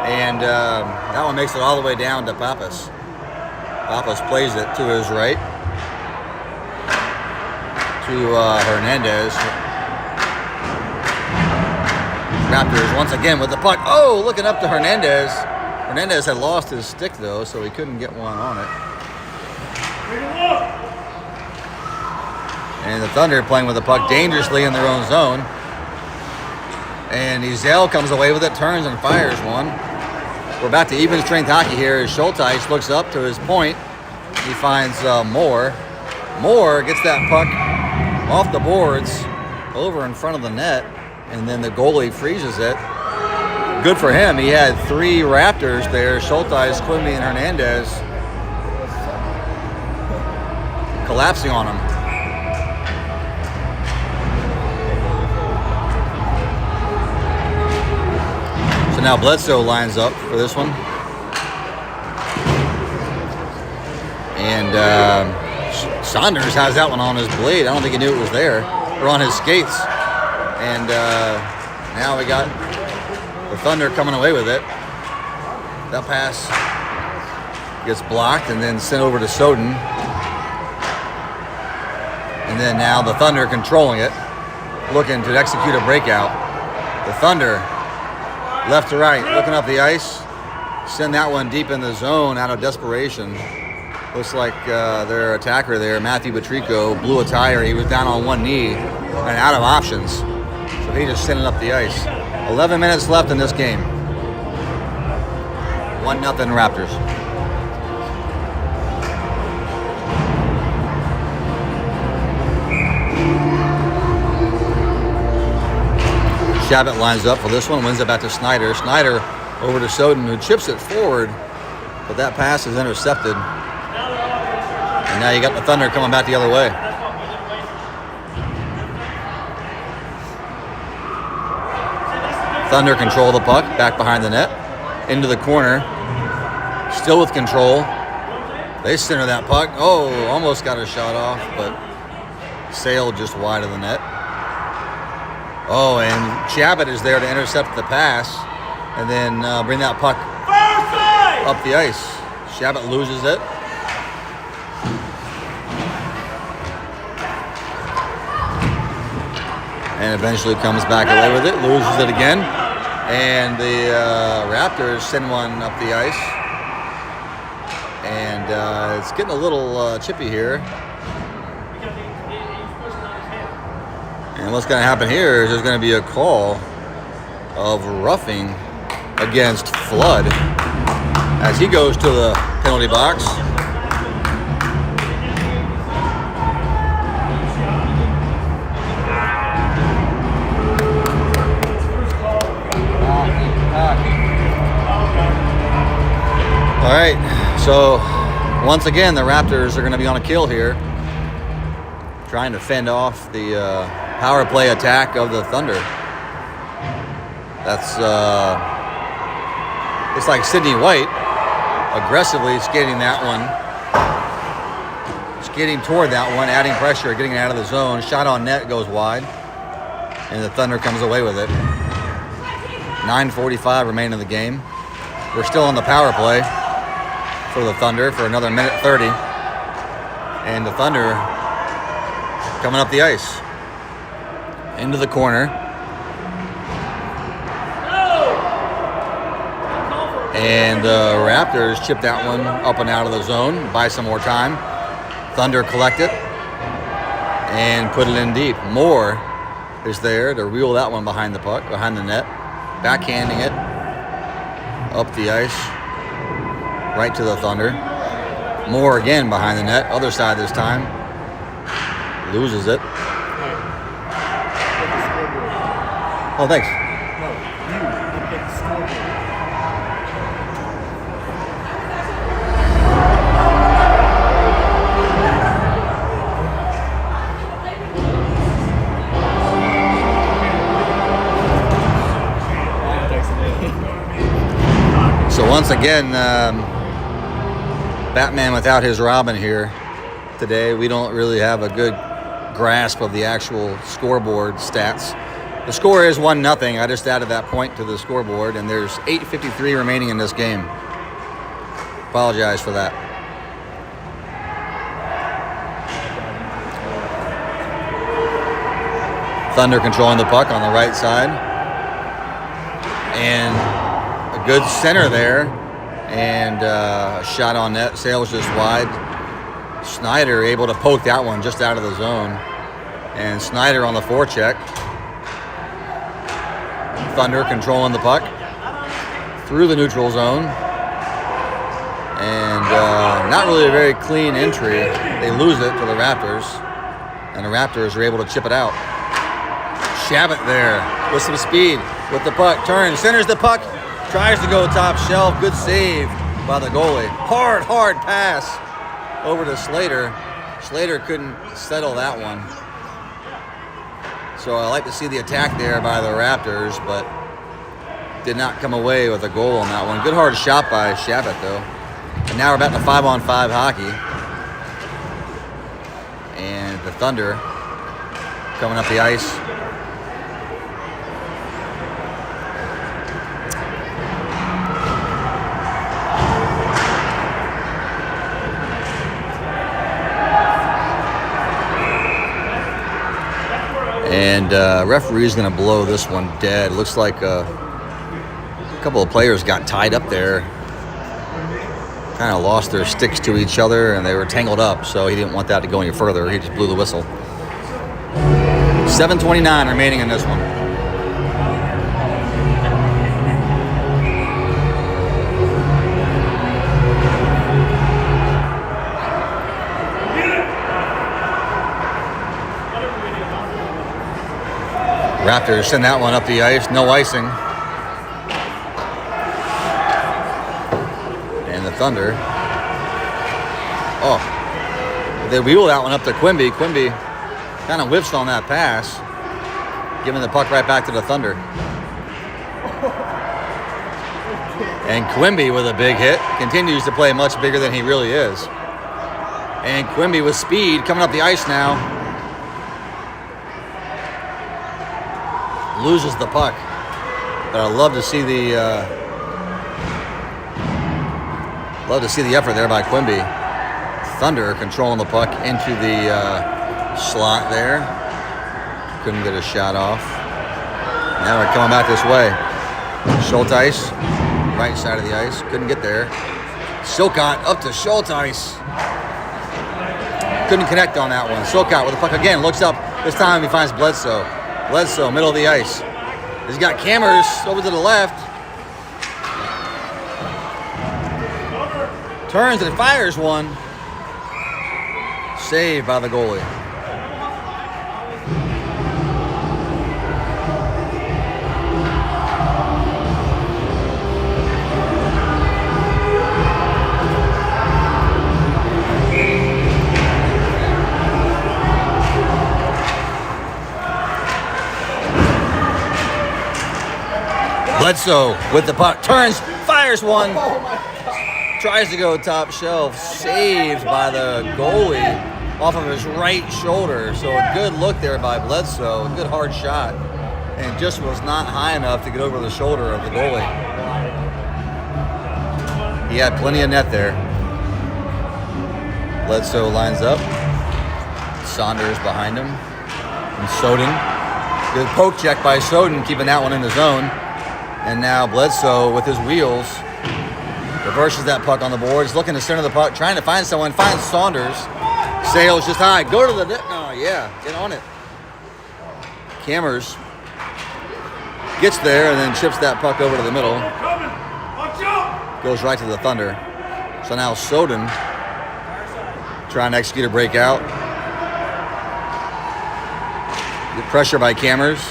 And that one makes it all the way down to Pappas. Pappas plays it to his right. To Hernandez. Raptors once again with the puck. Oh, looking up to Hernandez. Hernandez had lost his stick, though, so he couldn't get one on it. And the Thunder playing with the puck dangerously in their own zone. And Ezel comes away with it, turns and fires one. We're back to even strength hockey here as Schulteis looks up to his point. He finds Moore. Moore gets that puck off the boards over in front of the net. And then the goalie freezes it. Good for him. He had 3 Raptors there, Schulteis, Quimby, and Hernandez, collapsing on him. So now Bledsoe lines up for this one. And Saunders has that one on his blade. I don't think he knew it was there. Or on his skates. And now we got the Thunder coming away with it. That pass gets blocked and then sent over to Soden. And then now the Thunder controlling it, looking to execute a breakout. The Thunder, left to right, looking up the ice. Send that one deep in the zone out of desperation. Looks like their attacker there, Matthew Petrico, blew a tire. He was down on one knee and out of options. So he just sent it up the ice. 11 minutes left in this game. 1-0 Raptors. Shabbat lines up for this one, wins it back to Snyder. Snyder over to Soden, who chips it forward, but that pass is intercepted. And now you got the Thunder coming back the other way. Thunder control the puck, back behind the net, into the corner, still with control. They center that puck. Oh, almost got a shot off, but sailed just wide of the net. Oh, and Chabot is there to intercept the pass and then bring that puck up the ice. Chabot loses it. And eventually comes back away with it, loses it again. And the Raptors send one up the ice. And it's getting a little chippy here. And what's going to happen here is there's going to be a call of roughing against Flood as he goes to the penalty box. All right, so once again, the Raptors are going to be on a kill here, trying to fend off the power play attack of the Thunder. That's it's like Sidney White aggressively skating that one, skating toward that one, adding pressure, getting it out of the zone. Shot on net goes wide, and the Thunder comes away with it. 9:45 remaining in the game. We're still on the power play for the Thunder for another minute 30. And the Thunder coming up the ice. Into the corner. And the Raptors chip that one up and out of the zone, buy some more time. Thunder collect it and put it in deep. Moore is there to reel that one behind the puck, behind the net, backhanding it up the ice, right to the Thunder. Moore again behind the net, other side this time. Loses it. Oh, thanks. So once again, Batman without his Robin here today. We don't really have a good grasp of the actual scoreboard stats. The score is 1-0. I just added that point to the scoreboard, and there's 8:53 remaining in this game. Apologize for that. Thunder controlling the puck on the right side. And a good center there. And a shot on net. Sails just wide. Snyder able to poke that one just out of the zone. And Snyder on the forecheck. Thunder controlling the puck through the neutral zone. And not really a very clean entry. They lose it to the Raptors. And the Raptors are able to chip it out. Chabot there with some speed with the puck. Turns, centers the puck. Tries to go top shelf. Good save by the goalie. Hard pass over to Slater. Slater couldn't settle that one. So I like to see the attack there by the Raptors, but did not come away with a goal on that one. Good hard shot by Chabot, though. And now we're back to 5-on-5 hockey. And the Thunder coming up the ice. And referee's going to blow this one dead. Looks like a couple of players got tied up there. Kind of lost their sticks to each other, and they were tangled up, so he didn't want that to go any further. He just blew the whistle. 7:29 remaining in this one. Raptors send that one up the ice, no icing. And the Thunder, they wheel that one up to Quimby. Quimby kind of whiffs on that pass, giving the puck right back to the Thunder. And Quimby with a big hit, continues to play much bigger than he really is. And Quimby with speed coming up the ice now. Loses the puck. But I love to see the effort there by Quimby. Thunder controlling the puck into the slot there. Couldn't get a shot off. Now we're coming back this way. Schulteis, right side of the ice. Couldn't get there. Silcott up to Schulteis. Couldn't connect on that one. Silcott with the puck again. Looks up. This time he finds Bledsoe. Bledsoe, middle of the ice. He's got Cameras over to the left. Turns and fires one. Saved by the goalie. Bledsoe with the puck, turns, fires one, tries to go top shelf, saved by the goalie off of his right shoulder. So a good look there by Bledsoe, a good hard shot, and just was not high enough to get over the shoulder of the goalie. He had plenty of net there. Bledsoe lines up, Saunders behind him, and Soden. Good poke check by Soden, keeping that one in the zone. And now Bledsoe with his wheels reverses that puck on the boards, looking to center the puck, trying to find someone, finds Saunders. Sails just high, go to the net. Oh yeah, get on it. Cameras gets there and then chips that puck over to the middle. Goes right to the Thunder. So now Soden trying to execute a breakout. Good pressure by Cameras.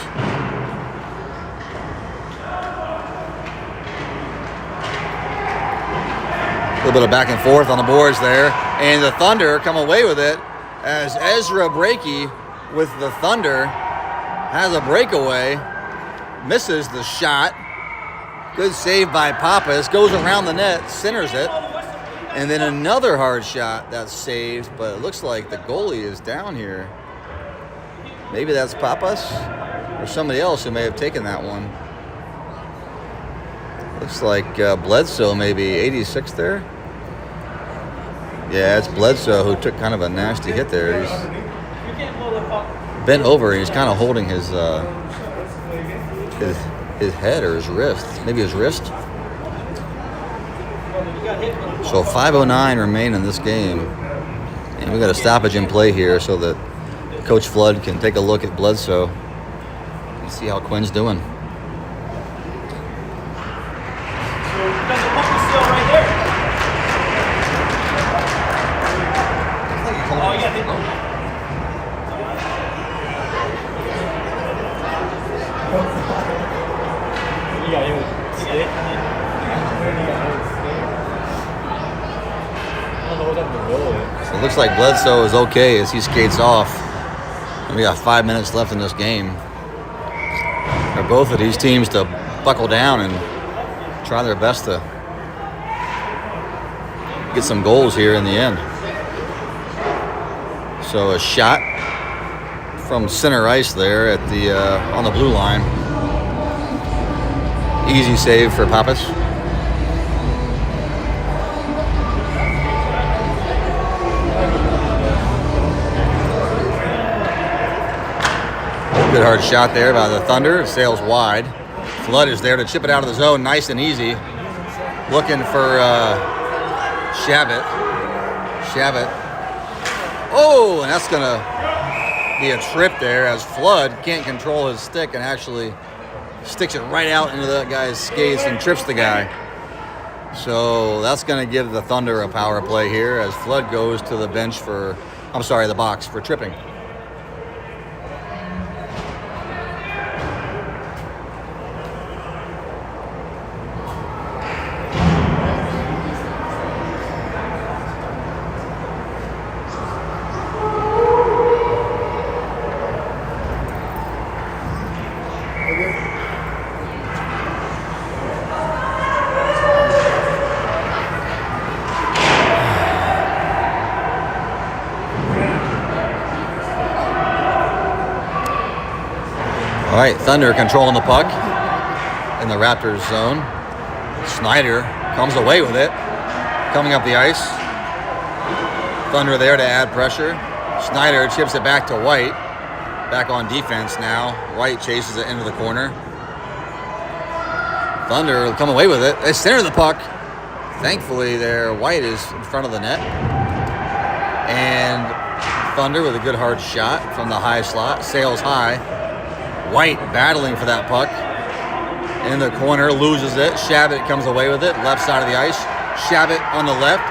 A little bit of back and forth on the boards there. And the Thunder come away with it as Ezra Breakey with the Thunder has a breakaway. Misses the shot. Good save by Pappas. Goes around the net, centers it. And then another hard shot that's saved, but it looks like the goalie is down here. Maybe that's Pappas or somebody else who may have taken that one. Looks like Bledsoe, maybe 86 there. Yeah, it's Bledsoe who took kind of a nasty hit there. He's bent over and he's kind of holding his head or his wrist, maybe his wrist. So 5:09 remain in this game, and we got a stoppage in play here so that Coach Flood can take a look at Bledsoe and see how Quinn's doing. So it looks like Bledsoe is okay as he skates off. And we got 5 minutes left in this game. For both of these teams to buckle down and try their best to get some goals here in the end. So a shot from center ice there at the on the blue line. Easy save for Pappas. Good hard shot there by the Thunder. Sails wide. Flood is there to chip it out of the zone, nice and easy. Looking for Shabbat. Oh, and that's gonna be a trip there as Flood can't control his stick and actually sticks it right out into that guy's skates and trips the guy. So that's gonna give the Thunder a power play here as Flood goes to the bench for, the box for tripping. right, Thunder controlling the puck in the Raptors zone. Snyder comes away with it, coming up the ice. Thunder there to add pressure. Snyder chips it back to White. Back on defense now. White chases it into the corner. Thunder will come away with it. They center the puck. Thankfully there, White is in front of the net. And Thunder with a good hard shot from the high slot. Sails high. White battling for that puck. In the corner, loses it. Shabbat comes away with it. Left side of the ice. Shabbat on the left.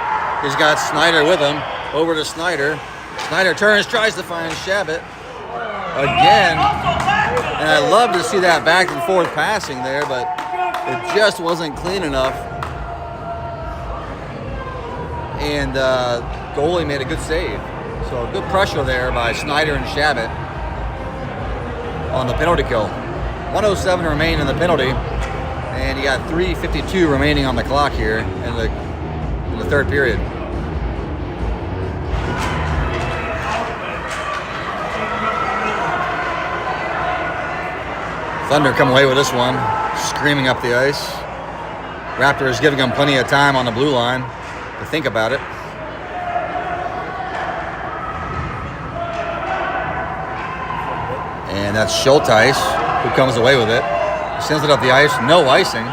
He's got Snyder with him. Over to Snyder. Snyder turns, tries to find Shabbat. Again. And I love to see that back and forth passing there, but it just wasn't clean enough. And goalie made a good save. So good pressure there by Snyder and Shabbat on the penalty kill. 107 remain in the penalty, and you got 3:52 remaining on the clock here in the third period. Thunder come away with this one, screaming up the ice. Raptors giving them plenty of time on the blue line to think about it. And that's Schulteis who comes away with it. He sends it up the ice, no icing.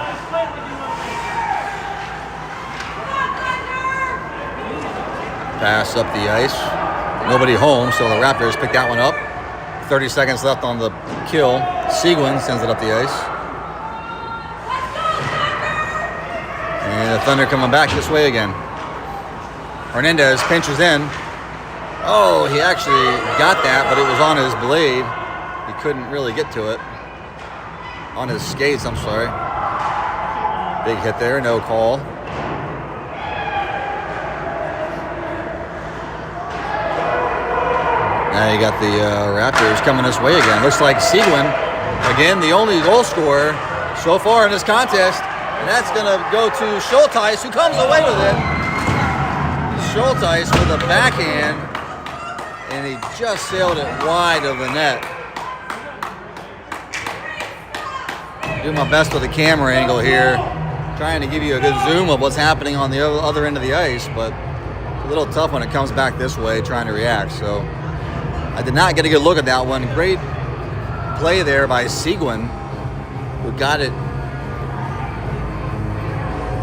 Pass up the ice. Nobody home, so the Raptors pick that one up. 30 seconds left on the kill. Seguin sends it up the ice. And the Thunder coming back this way again. Hernandez pinches in. Oh, he actually got that, but it was on his blade. He couldn't really get to it. On his skates, I'm sorry. Big hit there, no call. Now you got the Raptors coming this way again. Looks like Seguin, again, the only goal scorer so far in this contest. And that's going to go to Schulteis, who comes away with it. Schulteis with a backhand, and he just sailed it wide of the net. Do my best with the camera angle here, trying to give you a good zoom of what's happening on the other end of the ice, but it's a little tough when it comes back this way trying to react. So I did not get a good look at that one. Great play there by Seguin, who got it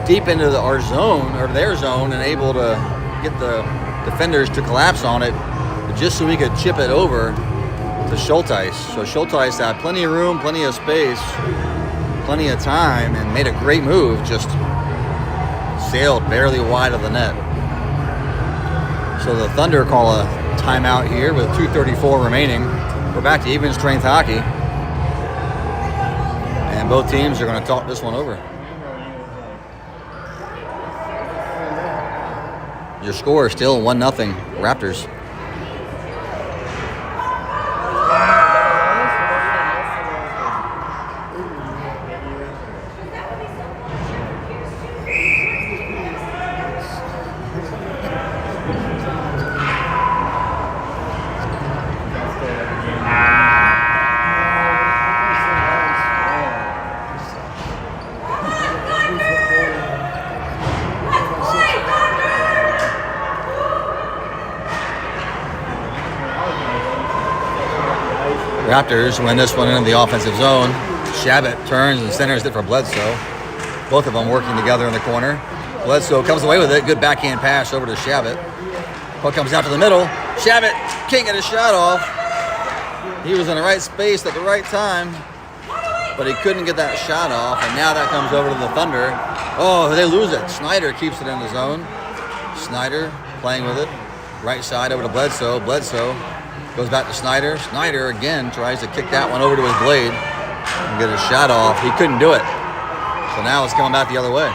deep into our zone, or their zone, and able to get the defenders to collapse on it, just so we could chip it over to Schulteis. So Schulteis had plenty of room, plenty of space, plenty of time, and made a great move, just sailed barely wide of the net. So the Thunder call a timeout here with 2:34 remaining. We're back to even strength hockey, and both teams are going to talk this one over. Your score is still 1-0 Raptors. Raptors win this one into the offensive zone. Shabbat turns and centers it for Bledsoe. Both of them working together in the corner. Bledsoe comes away with it. Good backhand pass over to Shabbat. Puck comes out to the middle. Shabbat can't get a shot off. He was in the right space at the right time, but he couldn't get that shot off, and now that comes over to the Thunder. Oh, they lose it. Snyder keeps it in the zone. Snyder playing with it. Right side over to Bledsoe. Bledsoe goes back to Snyder. Snyder again tries to kick that one over to his blade and get a shot off. He couldn't do it. So now it's coming back the other way.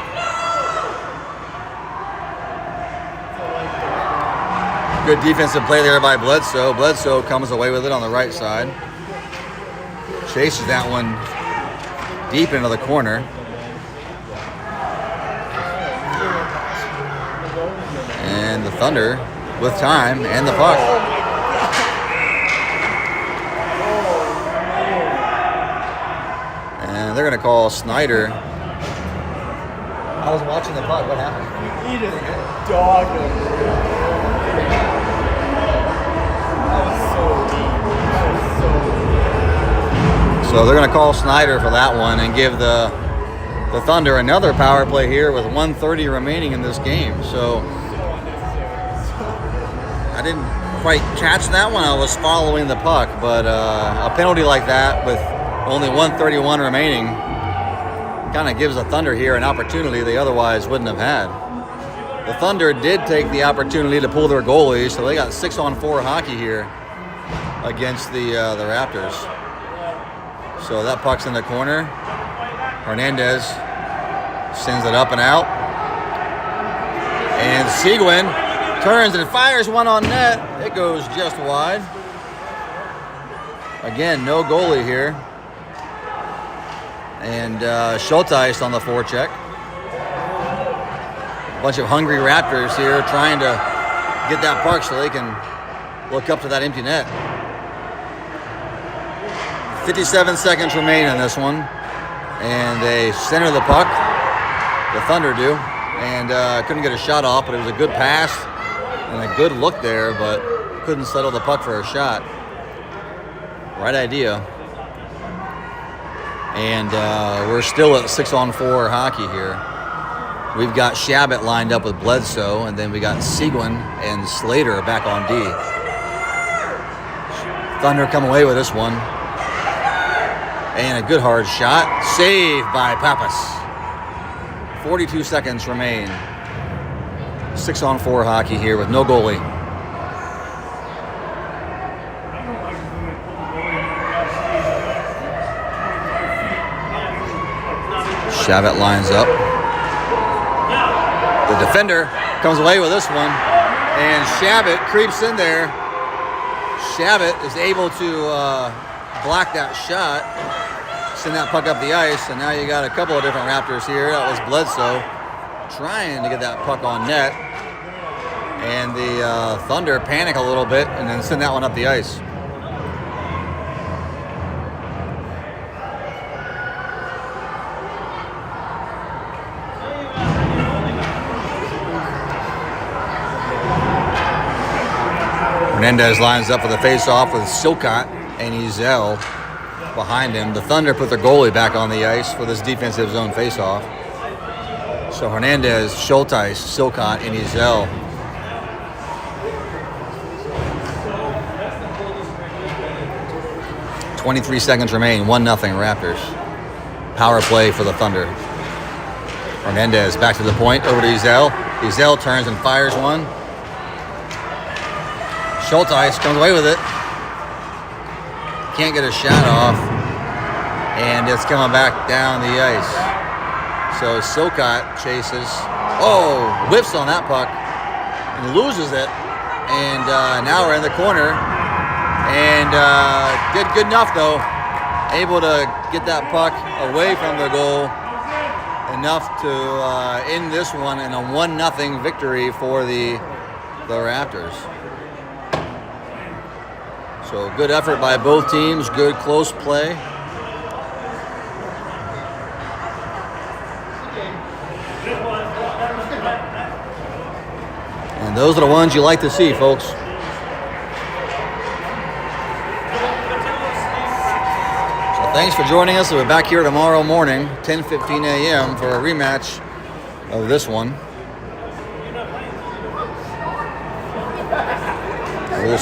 Good defensive play there by Bledsoe. Bledsoe comes away with it on the right side. Chases that one deep into the corner. And the Thunder with time and the puck. they're going to call Snyder. I was watching the puck. What happened? He just dogged him. That was so deep. So they're going to call Snyder for that one and give the Thunder another power play here with 1:30 remaining in this game. So I didn't quite catch that one. I was following the puck, but a penalty like that with only 1:31 remaining kind of gives the Thunder here an opportunity they otherwise wouldn't have had. The Thunder did take the opportunity to pull their goalie, so they got 6-on-4 hockey here against the Raptors. So that puck's in the corner. Hernandez sends it up and out. And Seguin turns and fires one on net. It goes just wide. Again, no goalie here. And Schulteis on the forecheck. A bunch of hungry Raptors here trying to get that puck so they can look up to that empty net. 57 seconds remain in this one. And they center the puck. The Thunder do. And couldn't get a shot off, but it was a good pass and a good look there, but couldn't settle the puck for a shot. Right idea. And we're still at 6-on-4 hockey here. We've got Shabbat lined up with Bledsoe, and then we got Seguin and Slater back on D. Thunder come away with this one. And a good hard shot. Saved by Pappas. 42 seconds remain. 6-on-4 hockey here with no goalie. Shabbat lines up. The defender comes away with this one. And Shabbat creeps in there. Shabbat is able to block that shot. Send that puck up the ice, and now you got a couple of different Raptors here. That was Bledsoe trying to get that puck on net, and the Thunder panic a little bit and then send that one up the ice. Hernandez lines up for the face-off with Silcott and Ezel behind him. The Thunder put their goalie back on the ice for this defensive zone face-off. So Hernandez, Schulteis, Silcott, and Ezel. .23 seconds remain, 1-0 Raptors. Power play for the Thunder. Hernandez back to the point, over to Ezel. Ezel turns and fires one. Schulteis comes away with it. Can't get a shot off, and it's coming back down the ice. So Silcott chases. Oh, whiffs on that puck and loses it. And now we're in the corner. And good enough though. Able to get that puck away from the goal enough to end this one in a 1-0 victory for the Raptors. So good effort by both teams, good close play. And those are the ones you like to see, folks. So thanks for joining us. We'll be back here tomorrow morning, 10:15 a.m. for a rematch of this one.